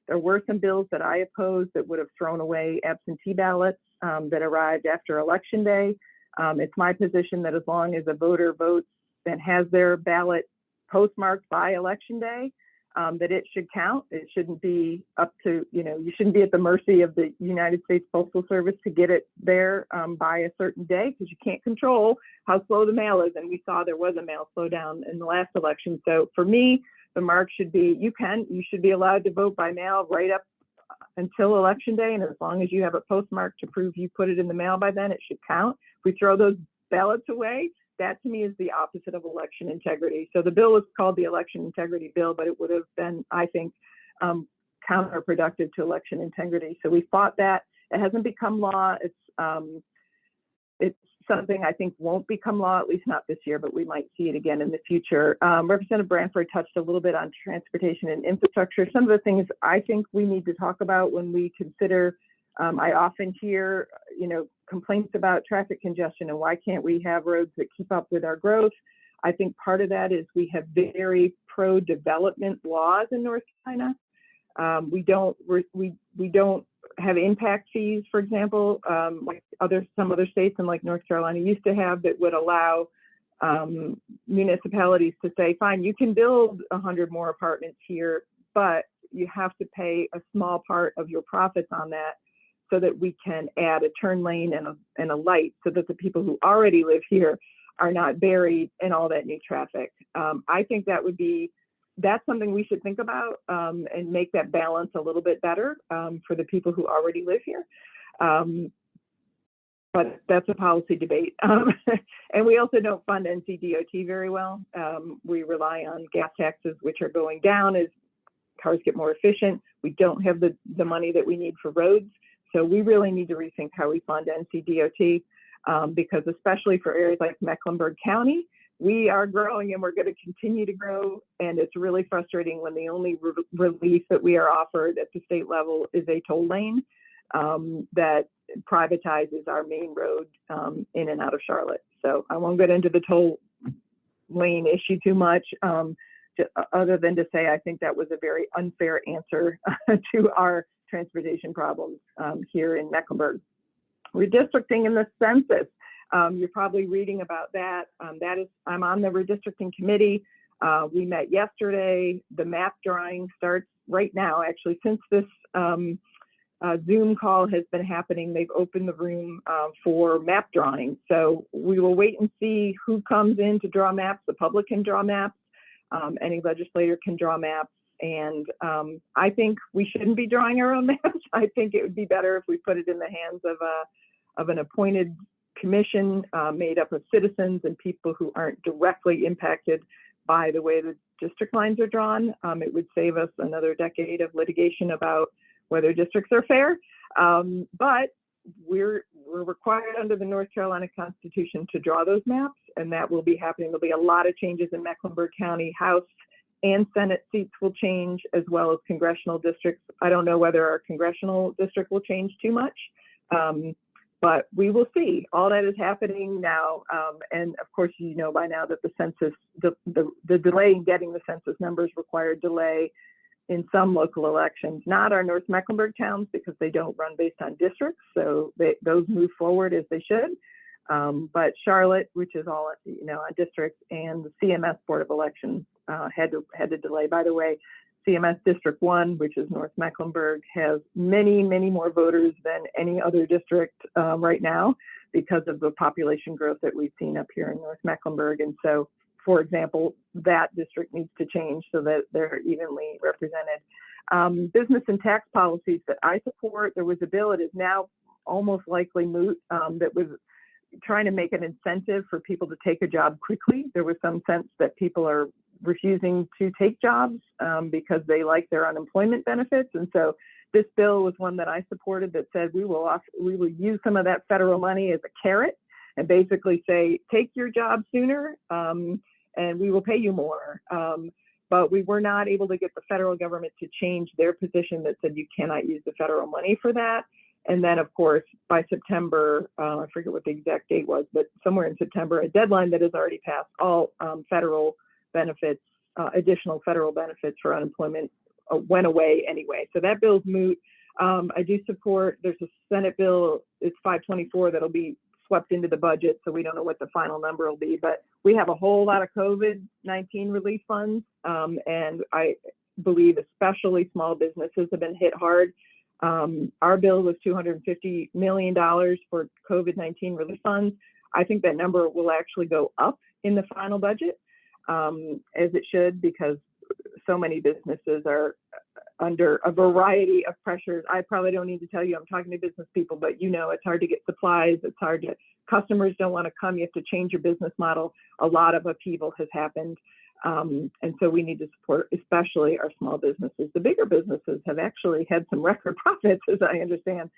There were some bills that I opposed that would have thrown away absentee ballots that arrived after Election Day. It's my position that as long as a voter votes and has their ballot postmarked by Election Day, that it should count. It shouldn't be up to, you shouldn't be at the mercy of the United States Postal Service to get it there by a certain day, because you can't control how slow the mail is. And we saw there was a mail slowdown in the last election. So for me, the mark should be, you should be allowed to vote by mail right up until election day. And as long as you have a postmark to prove you put it in the mail by then, it should count. If we throw those ballots away, that to me is the opposite of election integrity. So the bill was called the election integrity bill, but it would have been, I think, counterproductive to election integrity. So we fought that. It hasn't become law. It's something I think won't become law, at least not this year, but we might see it again in the future. Representative Bradford touched a little bit on transportation and infrastructure. Some of the things I think we need to talk about when we consider, I often hear, complaints about traffic congestion and why can't we have roads that keep up with our growth. I think part of that is we have very pro-development laws in North Carolina. We don't have impact fees, for example, like some other states and like North Carolina used to have, that would allow municipalities to say, fine, you can build 100 more apartments here, but you have to pay a small part of your profits on that, so that we can add a turn lane and a light, so that the people who already live here are not buried in all that new traffic. I think that's something we should think about and make that balance a little bit better for the people who already live here. But that's a policy debate. And we also don't fund NCDOT very well. We rely on gas taxes, which are going down as cars get more efficient. We don't have the money that we need for roads. So we really need to rethink how we fund NCDOT, because especially for areas like Mecklenburg County, we are growing and we're going to continue to grow. And it's really frustrating when the only relief that we are offered at the state level is a toll lane that privatizes our main road in and out of Charlotte. So I won't get into the toll lane issue too much, other than to say I think that was a very unfair answer to our transportation problems here in Mecklenburg. Redistricting in the census. You're probably reading about that. I'm on the redistricting committee. We met yesterday. The map drawing starts right now. Actually, since this Zoom call has been happening, they've opened the room for map drawing. So we will wait and see who comes in to draw maps. The public can draw maps. Any legislator can draw maps. And I think we shouldn't be drawing our own maps. I think it would be better if we put it in the hands of an appointed commission made up of citizens and people who aren't directly impacted by the way the district lines are drawn. It would save us another decade of litigation about whether districts are fair. But we're required under the North Carolina Constitution to draw those maps, and that will be happening. There'll be a lot of changes in Mecklenburg County. House and Senate seats will change, as well as congressional districts. I don't know whether our congressional district will change too much, but we will see. All that is happening now. And of course, you know by now that the census, the delay in getting the census numbers required delay in some local elections, not our North Mecklenburg towns, because they don't run based on districts. So those move forward as they should. But Charlotte, which is all, on districts, and the CMS Board of Elections had to delay. By the way, CMS District 1, which is North Mecklenburg, has many, many more voters than any other district right now because of the population growth that we've seen up here in North Mecklenburg. And so, for example, that district needs to change so that they're evenly represented. Business and tax policies that I support, there was a bill, it is now almost likely moot, that was trying to make an incentive for people to take a job quickly. There was some sense that people are refusing to take jobs because they like their unemployment benefits. And so this bill was one that I supported that said we will use some of that federal money as a carrot and basically say, take your job sooner and we will pay you more. But we were not able to get the federal government to change their position that said you cannot use the federal money for that. And then, of course, by September, I forget what the exact date was, but somewhere in September, a deadline that has already passed, all federal benefits, additional federal benefits for unemployment went away anyway. So that bill's moot. I do support, there's a Senate bill, it's 524, that'll be swept into the budget. So we don't know what the final number will be, but we have a whole lot of COVID-19 relief funds. And believe especially small businesses have been hit hard. Our bill was $250 million for COVID-19 relief funds. I think that number will actually go up in the final budget, as it should, because so many businesses are under a variety of pressures. I probably don't need to tell you, I'm talking to business people, but it's hard to get supplies. It's hard to, customers don't want to come. You have to change your business model. A lot of upheaval has happened. And so we need to support, especially our small businesses. The bigger businesses have actually had some record profits, as I understand.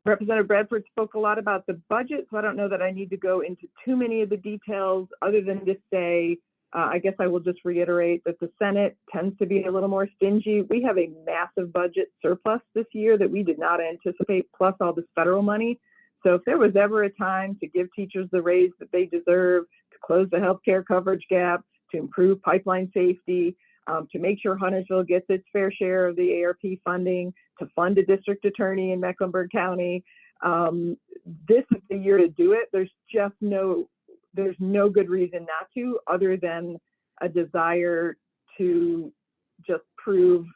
Representative Bradford spoke a lot about the budget, so I don't know that I need to go into too many of the details other than to say, I guess I will just reiterate that the Senate tends to be a little more stingy. We have a massive budget surplus this year that we did not anticipate, plus all this federal money. So if there was ever a time to give teachers the raise that they deserve, to close the healthcare coverage gap, to improve pipeline safety, to make sure Huntersville gets its fair share of the ARP funding, to fund a district attorney in Mecklenburg County, this is the year to do it. There's no good reason not to, other than a desire to just prove,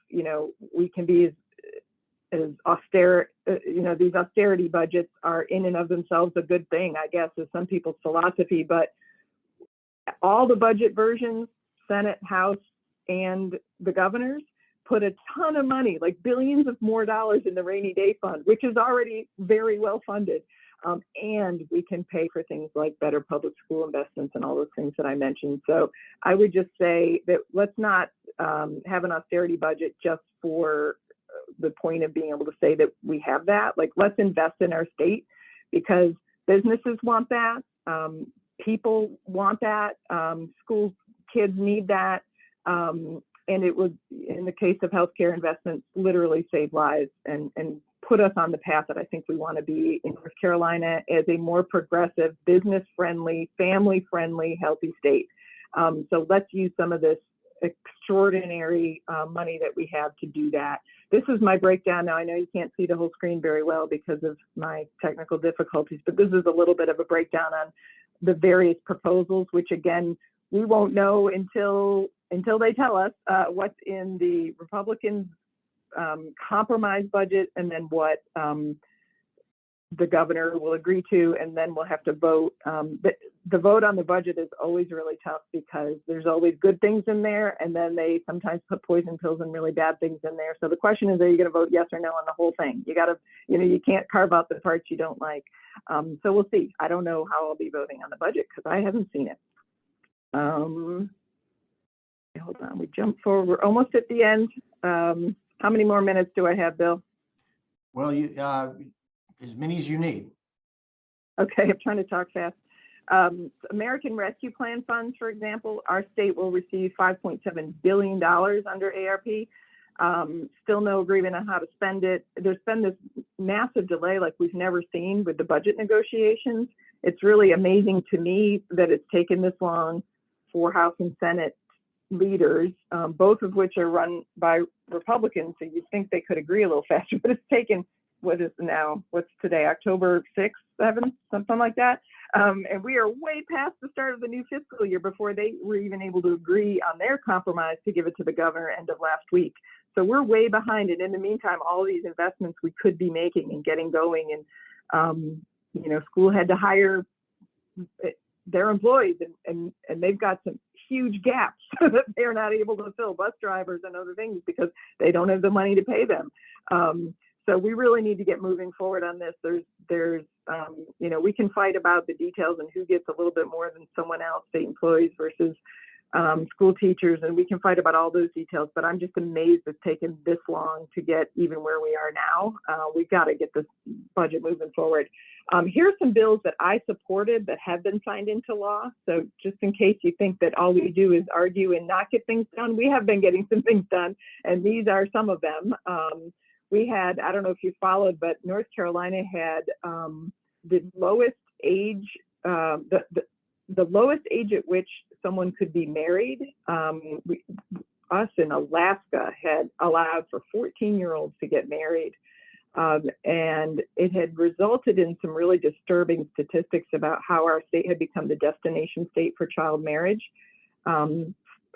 we can be as austere, these austerity budgets are in and of themselves a good thing, I guess, is some people's philosophy, but all the budget versions, Senate, House, and the governors put a ton of money, like billions of more dollars in the rainy day fund, which is already very well funded. And we can pay for things like better public school investments and all those things that I mentioned. So I would just say that let's not have an austerity budget just for the point of being able to say that we have that. Like, let's invest in our state, because businesses want that, people want that, school kids need that. And it would, in the case of healthcare investments, literally save lives and put us on the path that I think we want to be in North Carolina as a more progressive, business-friendly, family-friendly, healthy state. So let's use some of this extraordinary money that we have to do that. This is my breakdown. Now, I know you can't see the whole screen very well because of my technical difficulties, but this is a little bit of a breakdown on the various proposals, which again, we won't know until they tell us what's in the Republican compromise budget, and then what the governor will agree to, and then we'll have to vote. The vote on the budget is always really tough because there's always good things in there, and then they sometimes put poison pills and really bad things in there. So the question is, are you going to vote yes or no on the whole thing? You got to, you can't carve out the parts you don't like. So we'll see. I don't know how I'll be voting on the budget because I haven't seen it. Hold on, we jumped forward. We're almost at the end. How many more minutes do I have, Bill? Well, you as many as you need. Okay, I'm trying to talk fast. American Rescue Plan funds, for example, our state will receive $5.7 billion under ARP. Still no agreement on how to spend it. There's been this massive delay like we've never seen with the budget negotiations. It's really amazing to me that it's taken this long for House and Senate leaders, both of which are run by Republicans, so you'd think they could agree a little faster, but it's taken, what's today, October 6th, 7th, something like that. And we are way past the start of the new fiscal year before they were even able to agree on their compromise to give it to the governor end of last week. So we're way behind. And in the meantime, all these investments we could be making and getting going, and school had to hire their employees, and they've got some huge gaps that they're not able to fill, bus drivers and other things, because they don't have the money to pay them. So we really need to get moving forward on this. There's we can fight about the details and who gets a little bit more than someone else, state employees versus school teachers, and we can fight about all those details, but I'm just amazed it's taken this long to get even where we are now. We've got to get this budget moving forward. Here's some bills that I supported that have been signed into law. So just in case you think that all we do is argue and not get things done, we have been getting some things done, and these are some of them. We had, I don't know if you followed, but North Carolina had the lowest age, the lowest age at which someone could be married. Us in Alaska had allowed for 14-year-olds to get married. And it had resulted in some really disturbing statistics about how our state had become the destination state for child marriage.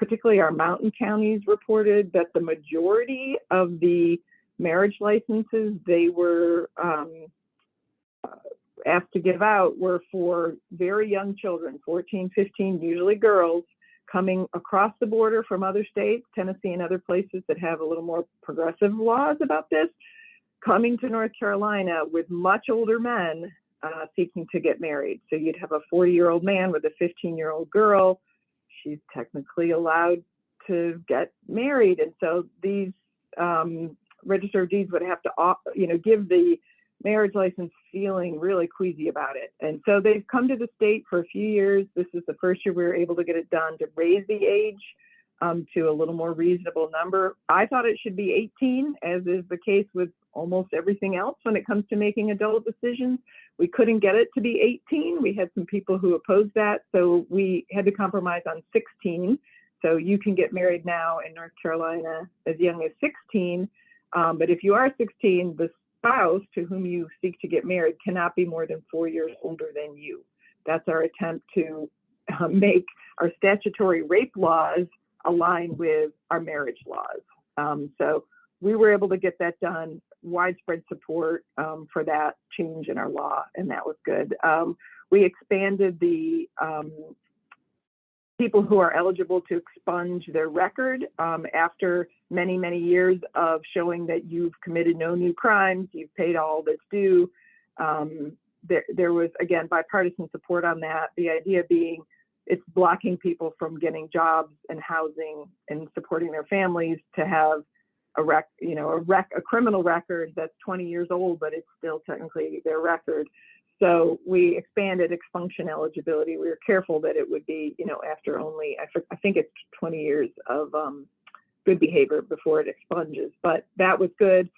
particularly our mountain counties reported that the majority of the marriage licenses they were asked to give out were for very young children, 14, 15, usually girls, coming across the border from other states, Tennessee and other places that have a little more progressive laws about this, coming to North Carolina with much older men seeking to get married. So you'd have a 40-year-old man with a 15-year-old girl. She's technically allowed to get married. And so these Register of Deeds would have to, give the marriage license feeling really queasy about it. And so they've come to the state for a few years. This is the first year we were able to get it done to raise the age to a little more reasonable number. I thought it should be 18, as is the case with almost everything else when it comes to making adult decisions. We couldn't get it to be 18. We had some people who opposed that, so we had to compromise on 16. So you can get married now in North Carolina as young as 16, but if you are 16, the spouse to whom you seek to get married cannot be more than 4 years older than you. That's our attempt to make our statutory rape laws align with our marriage laws. So we were able to get that done, widespread support for that change in our law, and that was good. We expanded the people who are eligible to expunge their record after many, many years of showing that you've committed no new crimes, you've paid all that's due. There was, again, bipartisan support on that. The idea being it's blocking people from getting jobs and housing and supporting their families to have a criminal record that's 20 years old, but it's still technically their record. So we expanded expunction eligibility. We were careful that it would be, after only, I think it's 20 years of good behavior before it expunges, but that was good.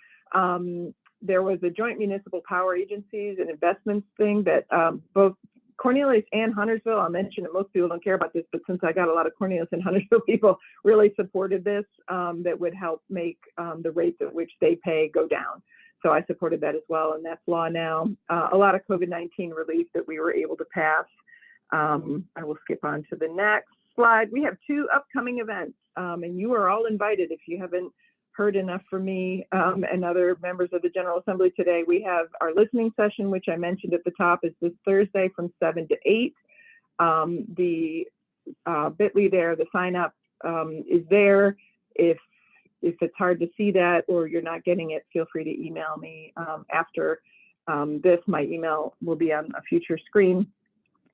There was a joint municipal power agencies and investments thing that both Cornelius and Huntersville, I'll mention it, most people don't care about this, but since I got a lot of Cornelius and Huntersville people really supported this, that would help make the rates at which they pay go down. So I supported that as well, and that's law now. A lot of COVID-19 relief that we were able to pass. I will skip on to the next slide. We have 2 upcoming events, and you are all invited if you haven't heard enough from me and other members of the General Assembly today. We have our listening session, which I mentioned at the top, is this Thursday from 7 to 8. The bit.ly there, the sign up is there. If it's hard to see that or you're not getting it, feel free to email me after this. My email will be on a future screen.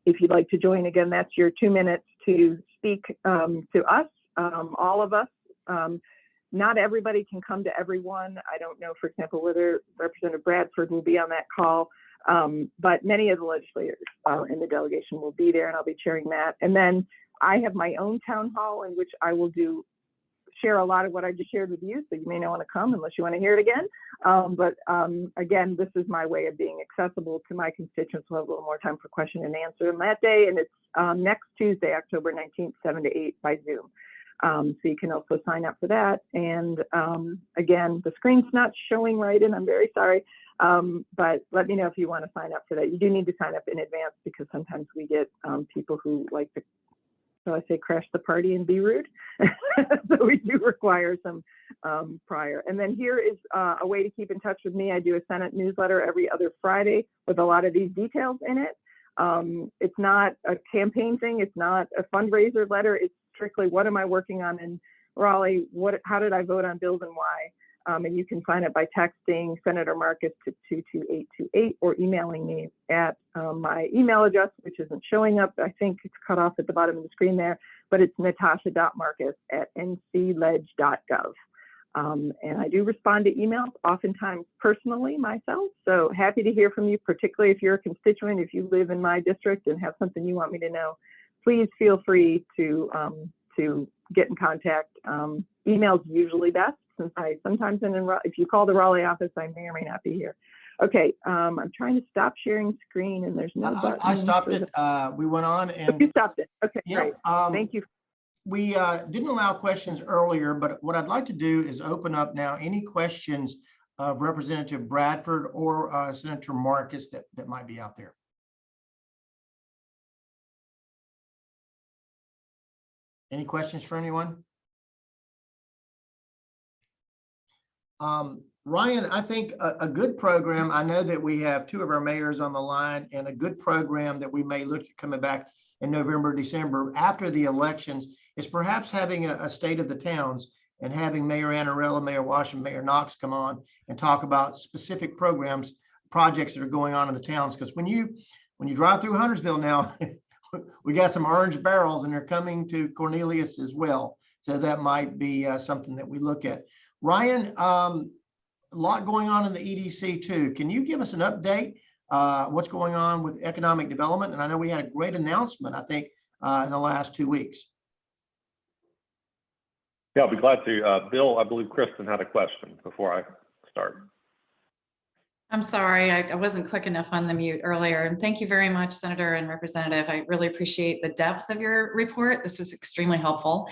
If you'd like to join, again, that's your 2 minutes to speak to us, all of us. Not everybody can come to everyone. I don't know, for example, whether Representative Bradford will be on that call, but many of the legislators in the delegation will be there, and I'll be chairing that. And then I have my own town hall in which I will share a lot of what I just shared with you, so you may not want to come unless you want to hear it again. But again, this is my way of being accessible to my constituents who have a little more time for question and answer on that day, and it's next Tuesday, October 19th, 7 to 8 by Zoom. So you can also sign up for that. And again, the screen's not showing right, and I'm very sorry, but let me know if you want to sign up for that. You do need to sign up in advance because sometimes we get people who like to, so I say, crash the party and be rude. So we do require some prior. And then here is a way to keep in touch with me. I do a Senate newsletter every other Friday with a lot of these details in it. It's not a campaign thing. It's not a fundraiser letter. It's strictly what am I working on in Raleigh? How did I vote on bills and why? And you can sign up by texting Senator Marcus to 22828 or emailing me at my email address, which isn't showing up. I think it's cut off at the bottom of the screen there, but it's natasha.marcus@ncledge.gov. And I do respond to emails, oftentimes personally myself. So happy to hear from you, particularly if you're a constituent, if you live in my district and have something you want me to know. Please feel free to get in contact. Email's usually best, since I sometimes if you call the Raleigh office, I may or may not be here. Okay, I'm trying to stop sharing screen, and there's no button. I stopped it. We went on, and you stopped it. Okay, yeah, great. Thank you. We didn't allow questions earlier, but what I'd like to do is open up now any questions of Representative Bradford or Senator Marcus that might be out there. Any questions for anyone? Ryan, I think a good program, I know that we have two of our mayors on the line, and a good program that we may look at coming back in November, December after the elections is perhaps having a state of the towns and having Mayor Annarella, Mayor Washington, Mayor Knox come on and talk about specific programs, projects that are going on in the towns. Because when you drive through Huntersville now, we got some orange barrels and they're coming to Cornelius as well. So that might be something that we look at. Ryan, a lot going on in the EDC too. Can you give us an update? What's going on with economic development? And I know we had a great announcement, I think, in the last 2 weeks. Yeah, I'll be glad to. Bill, I believe Kristen had a question before I start. I'm sorry, I wasn't quick enough on the mute earlier. And thank you very much, Senator and Representative. I really appreciate the depth of your report. This was extremely helpful.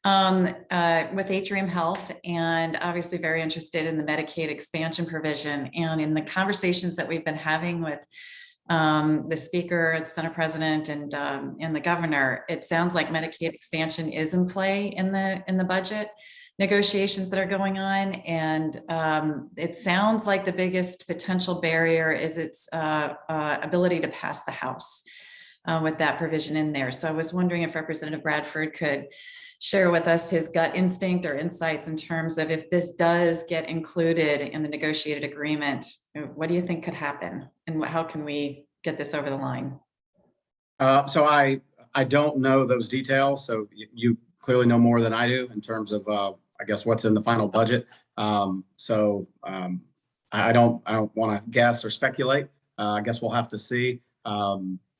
With Atrium Health, and obviously very interested in the Medicaid expansion provision, and in the conversations that we've been having with the Speaker, the Senate President, and the Governor. It sounds like Medicaid expansion is in play in the budget negotiations that are going on, and it sounds like the biggest potential barrier is its ability to pass the House with that provision in there. So I was wondering if Representative Bradford could share with us his gut instinct or insights in terms of if this does get included in the negotiated agreement, what do you think could happen, and how can we get this over the line? So I don't know those details. So you clearly know more than I do in terms of I guess what's in the final budget. I don't want to guess or speculate. I guess we'll have to see.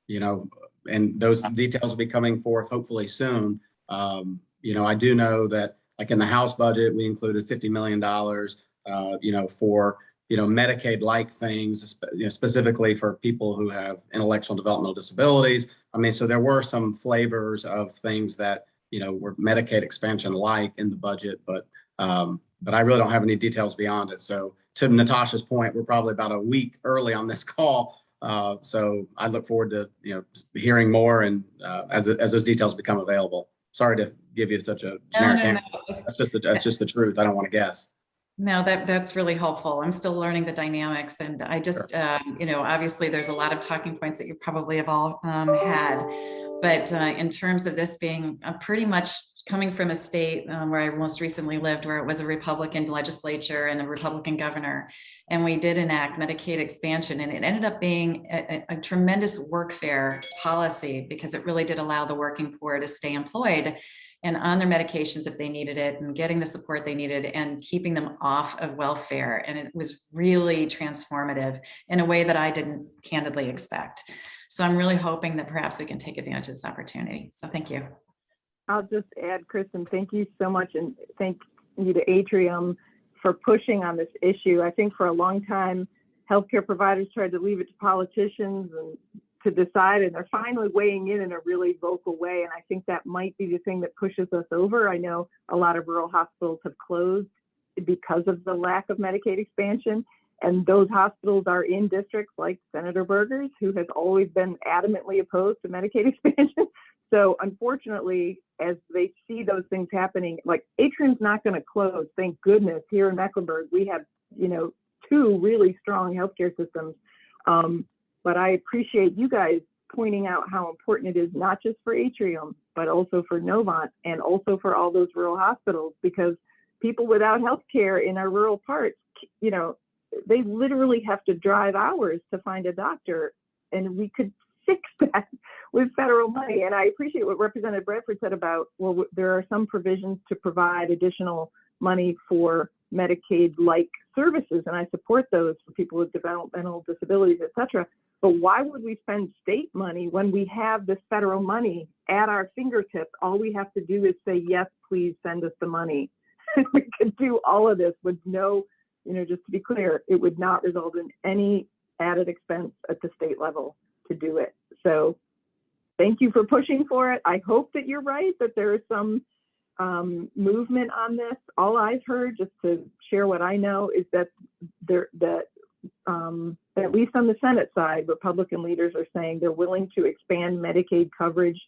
You know, and those details will be coming forth hopefully soon. You know, I do know that like in the House budget, we included $50 million, you know, for, you know, Medicaid-like things, you know, specifically for people who have intellectual developmental disabilities. I mean, so there were some flavors of things that, you know, were Medicaid expansion-like in the budget, but I really don't have any details beyond it. So to Natasha's point, we're probably about a week early on this call. So I look forward to, you know, hearing more and as those details become available. Sorry to give you such a generic answer. That's just the truth. I don't want to guess. No, that's really helpful. I'm still learning the dynamics, and I just, Sure. you know, obviously there's a lot of talking points that you probably have all had, but in terms of this being pretty much coming from a state where I most recently lived, where it was a Republican legislature and a Republican governor, and we did enact Medicaid expansion, and it ended up being a tremendous workfare policy because it really did allow the working poor to stay employed and on their medications if they needed it, and getting the support they needed and keeping them off of welfare. And it was really transformative in a way that I didn't candidly expect. So I'm really hoping that perhaps we can take advantage of this opportunity. So thank you. I'll just add, Kristen, thank you so much, and thank you to Atrium for pushing on this issue. I think for a long time, healthcare providers tried to leave it to politicians and to decide, and they're finally weighing in a really vocal way. And I think that might be the thing that pushes us over. I know a lot of rural hospitals have closed because of the lack of Medicaid expansion. And those hospitals are in districts like Senator Berger's, who has always been adamantly opposed to Medicaid expansion. So unfortunately, as they see those things happening, like Atrium's not going to close, thank goodness. Here in Mecklenburg, we have, you know, two really strong healthcare systems. But I appreciate you guys pointing out how important it is, not just for Atrium, but also for Novant and also for all those rural hospitals, because people without healthcare in our rural parts, you know, they literally have to drive hours to find a doctor, and we could fix that with federal money. And I appreciate what Representative Bradford said about, well, there are some provisions to provide additional money for Medicaid-like services, and I support those for people with developmental disabilities, et cetera. But why would we spend state money when we have this federal money at our fingertips? All we have to do is say, yes, please send us the money. We could do all of this with no, you know, just to be clear, it would not result in any added expense at the state level to do it. So thank you for pushing for it. I hope that you're right, that there is some movement on this. All I've heard, just to share what I know, is that at least on the Senate side, Republican leaders are saying they're willing to expand Medicaid coverage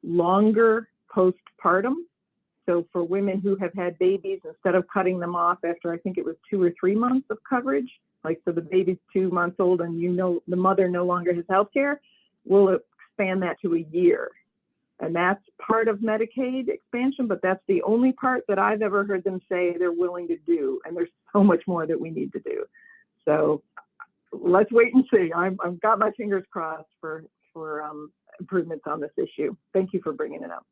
longer postpartum. So for women who have had babies, instead of cutting them off after, I think it was 2 or 3 months of coverage, like, so the baby's 2 months old and the mother no longer has health care, we'll expand that to a year. And that's part of Medicaid expansion, but that's the only part that I've ever heard them say they're willing to do. And there's so much more that we need to do. So let's wait and see. I've got my fingers crossed for improvements on this issue. Thank you for bringing it up.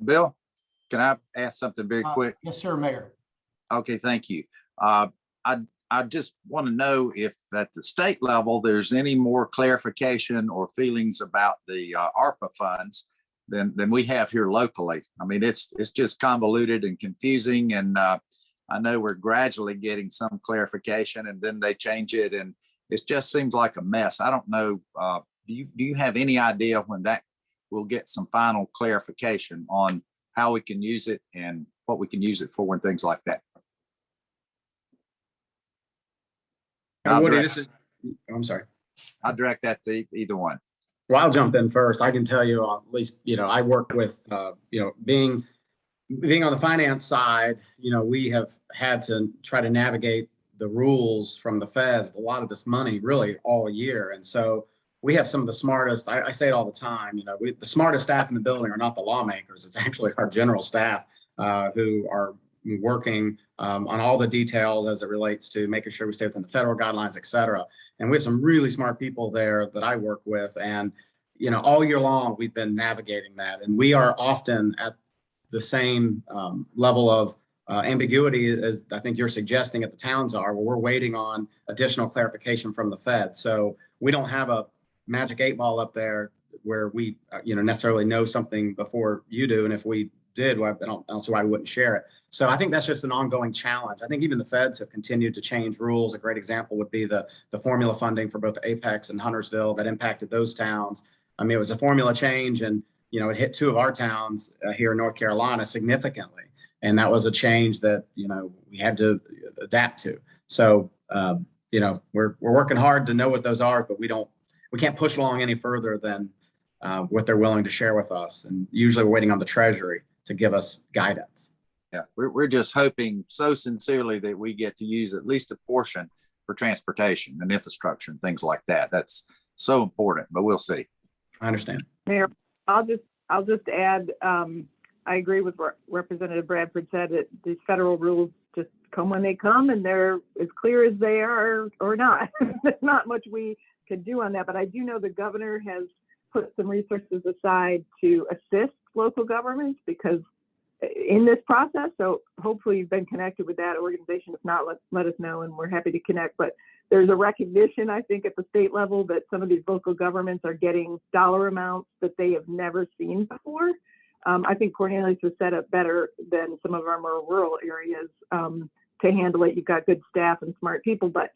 Bill, can I ask something very quick? Yes, sir, Mayor. Okay, thank you. I just want to know if at the state level, there's any more clarification or feelings about the ARPA funds than we have here locally. I mean, it's just convoluted and confusing, and I know we're gradually getting some clarification, and then they change it, and it just seems like a mess. I don't know. Do you have any idea when that will get some final clarification on how we can use it and what we can use it for and things like that? Woody, I'm sorry. I'll direct that to either one. Well, I'll jump in first. I can tell you, at least, I work with, being on the finance side, we have had to try to navigate the rules from the feds, a lot of this money really all year. And so we have some of the smartest, I say it all the time, the smartest staff in the building are not the lawmakers. It's actually our general staff who are working on all the details as it relates to making sure we stay within the federal guidelines, et cetera. And we have some really smart people there that I work with. And, all year long, we've been navigating that. And we are often at the same level of ambiguity as I think you're suggesting at the towns are, where we're waiting on additional clarification from the Fed. So we don't have a magic 8 ball up there where we, necessarily know something before you do. And if we did, well, I don't see why I wouldn't share it. So I think that's just an ongoing challenge. I think even the feds have continued to change rules. A great example would be the formula funding for both Apex and Huntersville that impacted those towns. I mean, it was a formula change, and it hit 2 of our towns here in North Carolina significantly, and that was a change that we had to adapt to. So we're working hard to know what those are, but we can't push along any further than what they're willing to share with us. And usually we're waiting on the Treasury to give us guidance. Yeah, we're just hoping so sincerely that we get to use at least a portion for transportation and infrastructure and things like that. That's so important, but we'll see. I understand. Mayor, I'll just add, I agree with what Representative Bradford said, that these federal rules just come when they come, and they're as clear as they are or not. There's not much we could do on that, but I do know the governor has put some resources aside to assist local governments because in this process. So hopefully you've been connected with that organization. If not, let us know, and we're happy to connect. But there's a recognition, I think, at the state level that some of these local governments are getting dollar amounts that they have never seen before. I think Cornelius was set up better than some of our more rural areas to handle it. You've got good staff and smart people, but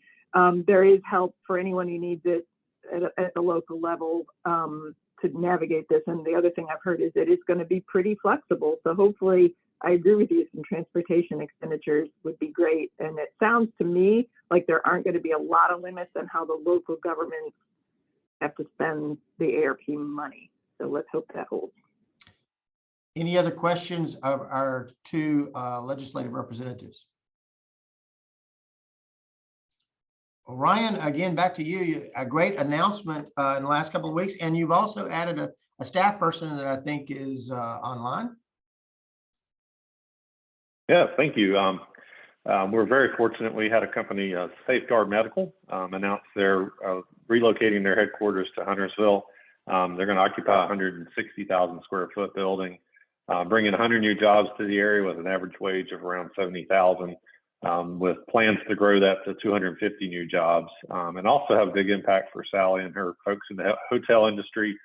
there is help for anyone who needs it at the local level to navigate this. And the other thing I've heard is that it's going to be pretty flexible. So hopefully, I agree with you, some transportation expenditures would be great. And it sounds to me like there aren't going to be a lot of limits on how the local governments have to spend the ARP money. So let's hope that holds. Any other questions of our 2 legislative representatives? Well, Ryan, again, back to you. A great announcement in the last couple of weeks, and you've also added a staff person that I think is online. Yeah, thank you. We're very fortunate. We had a company, Safeguard Medical, announce they're relocating their headquarters to Huntersville. They're going to occupy a 160,000 square foot building, bringing 100 new jobs to the area with an average wage of around $70,000, with plans to grow that to 250 new jobs, and also have a big impact for Sally and her folks in the hotel industry.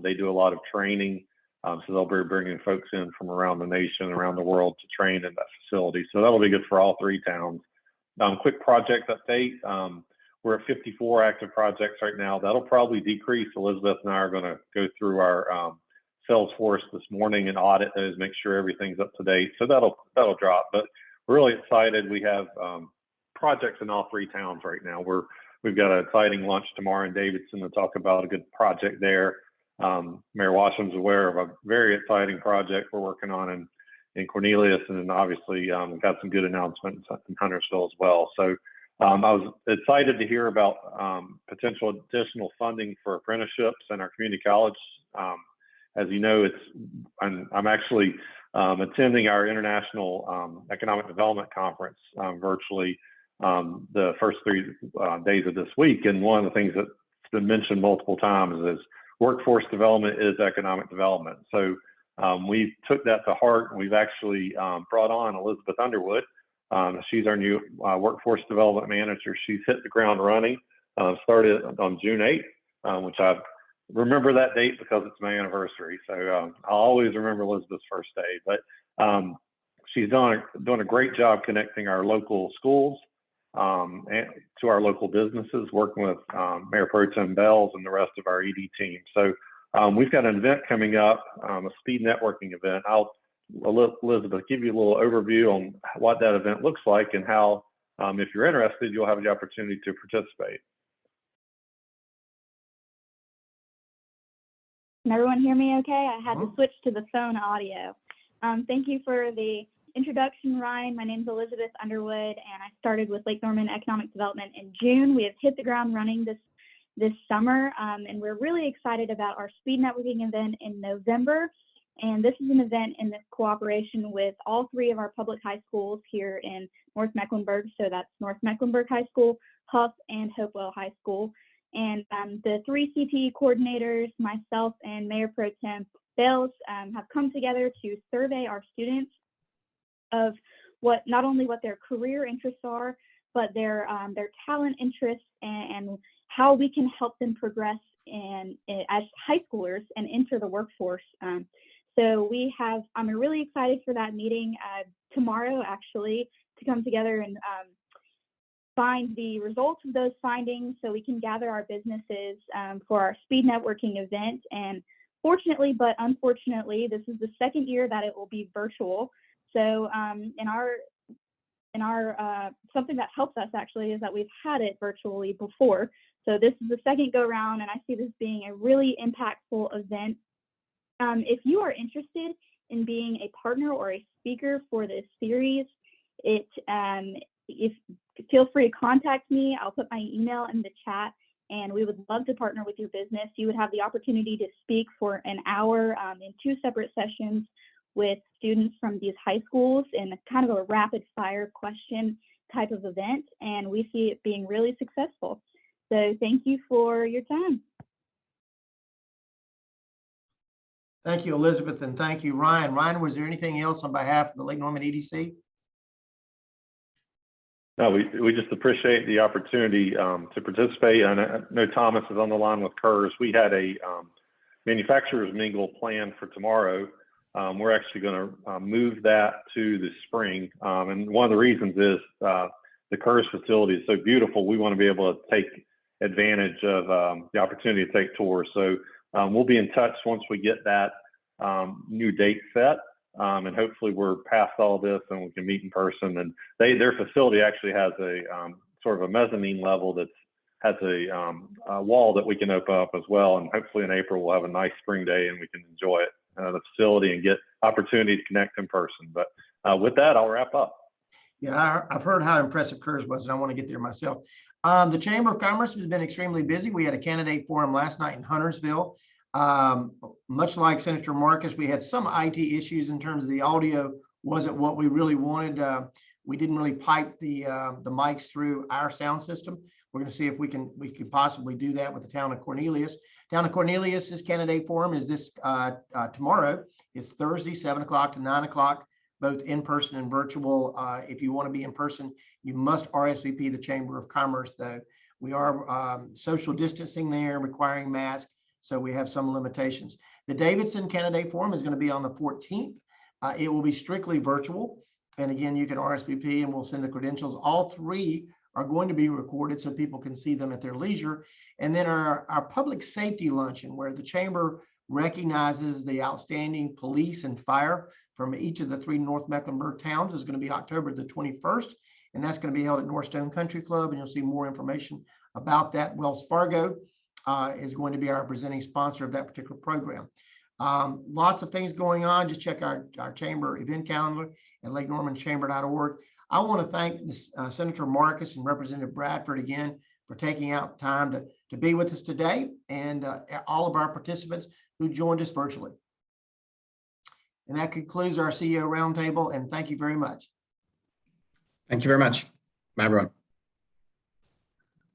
They do a lot of training. So they'll be bringing folks in from around the nation, around the world to train in that facility. So that'll be good for all 3 towns. Quick project update. We're at 54 active projects right now. That'll probably decrease. Elizabeth and I are going to go through our Salesforce this morning and audit those, make sure everything's up to date. So that'll drop. But we're really excited. We have projects in all 3 towns right now. We've got an exciting lunch tomorrow in Davidson to talk about a good project there. Mayor Washam's aware of a very exciting project we're working on in Cornelius, and then obviously got some good announcements in Huntersville as well. So I was excited to hear about potential additional funding for apprenticeships in our community college. As you know, I'm actually attending our International Economic Development Conference virtually the first 3 days of this week. And one of the things that's been mentioned multiple times is workforce development is economic development. So we took that to heart, and we've actually brought on Elizabeth Underwood. She's our new workforce development manager. She's hit the ground running, started on June 8th, which I remember that date because it's my anniversary. So I'll always remember Elizabeth's first day. But she's doing a great job connecting our local schools and to our local businesses, working with Mayor Pro Tem Bells and the rest of our ED team. So we've got an event coming up, a speed networking event. I'll let Elizabeth give you a little overview on what that event looks like and how, if you're interested, you'll have the opportunity to participate. Can everyone hear me okay? I had to switch to the phone audio. Thank you for the introduction, Ryan. My name is Elizabeth Underwood, and I started with Lake Norman Economic Development in June. We have hit the ground running this summer, and we're really excited about our speed networking event in November. And this is an event in this cooperation with all 3 of our public high schools here in North Mecklenburg. So that's North Mecklenburg High School, Huff, and Hopewell High School. And the 3 CTE coordinators, myself and Mayor Pro Tem Bales, have come together to survey our students of not only what their career interests are, but their talent interests and how we can help them progress as high schoolers and enter the workforce. So I'm really excited for that meeting tomorrow, actually, to come together and find the results of those findings so we can gather our businesses for our speed networking event. And fortunately, but unfortunately, this is the 2nd year that it will be virtual. So in our something that helps us actually is that we've had it virtually before. So this is the 2nd go round, and I see this being a really impactful event. If you are interested in being a partner or a speaker for this series, feel free to contact me. I'll put my email in the chat, and we would love to partner with your business. You would have the opportunity to speak for an hour in 2 separate sessions with students from these high schools in kind of a rapid fire question type of event, and we see it being really successful. So thank you for your time. Thank you, Elizabeth, and thank you, Ryan. Ryan, was there anything else on behalf of the Lake Norman EDC? No, we just appreciate the opportunity to participate. And I know Thomas is on the line with KERS. We had a manufacturers mingle planned for tomorrow. We're actually going to move that to the spring. And one of the reasons is the KERS facility is so beautiful. We want to be able to take advantage of the opportunity to take tours. So we'll be in touch once we get that new date set. And hopefully we're past all this and we can meet in person. And their facility actually has a sort of a mezzanine level that has a wall that we can open up as well. And hopefully in April we'll have a nice spring day and we can enjoy it, the facility, and get opportunity to connect in person. But with that, I'll wrap up. Yeah, I've heard how impressive KERS was, and I want to get there myself. The Chamber of Commerce has been extremely busy. We had a candidate forum last night in Huntersville. Much like Senator Marcus, we had some IT issues in terms of the audio wasn't what we really wanted. We didn't really pipe the mics through our sound system. We're going to see if we could possibly do that with the town of Cornelius. Town of Cornelius's candidate forum is this tomorrow. It's Thursday, 7 o'clock to 9 o'clock, both in person and virtual. If you want to be in person, you must RSVP the Chamber of Commerce, though. We are social distancing there, requiring masks. So we have some limitations. The Davidson Candidate Forum is going to be on the 14th. It will be strictly virtual. And again, you can RSVP and we'll send the credentials. All 3 are going to be recorded so people can see them at their leisure. And then our public safety luncheon, where the Chamber recognizes the outstanding police and fire from each of the 3 North Mecklenburg towns, is going to be October the 21st. And that's going to be held at Northstone Country Club. And you'll see more information about that. Wells Fargo is going to be our presenting sponsor of that particular program. Lots of things going on. Just check our chamber event calendar at lakenormanchamber.org. I want to thank Senator Marcus and Representative Bradford again for taking out time to be with us today, and all of our participants who joined us virtually. And that concludes our CEO Roundtable, and thank you very much. Thank you very much. Bye, everyone.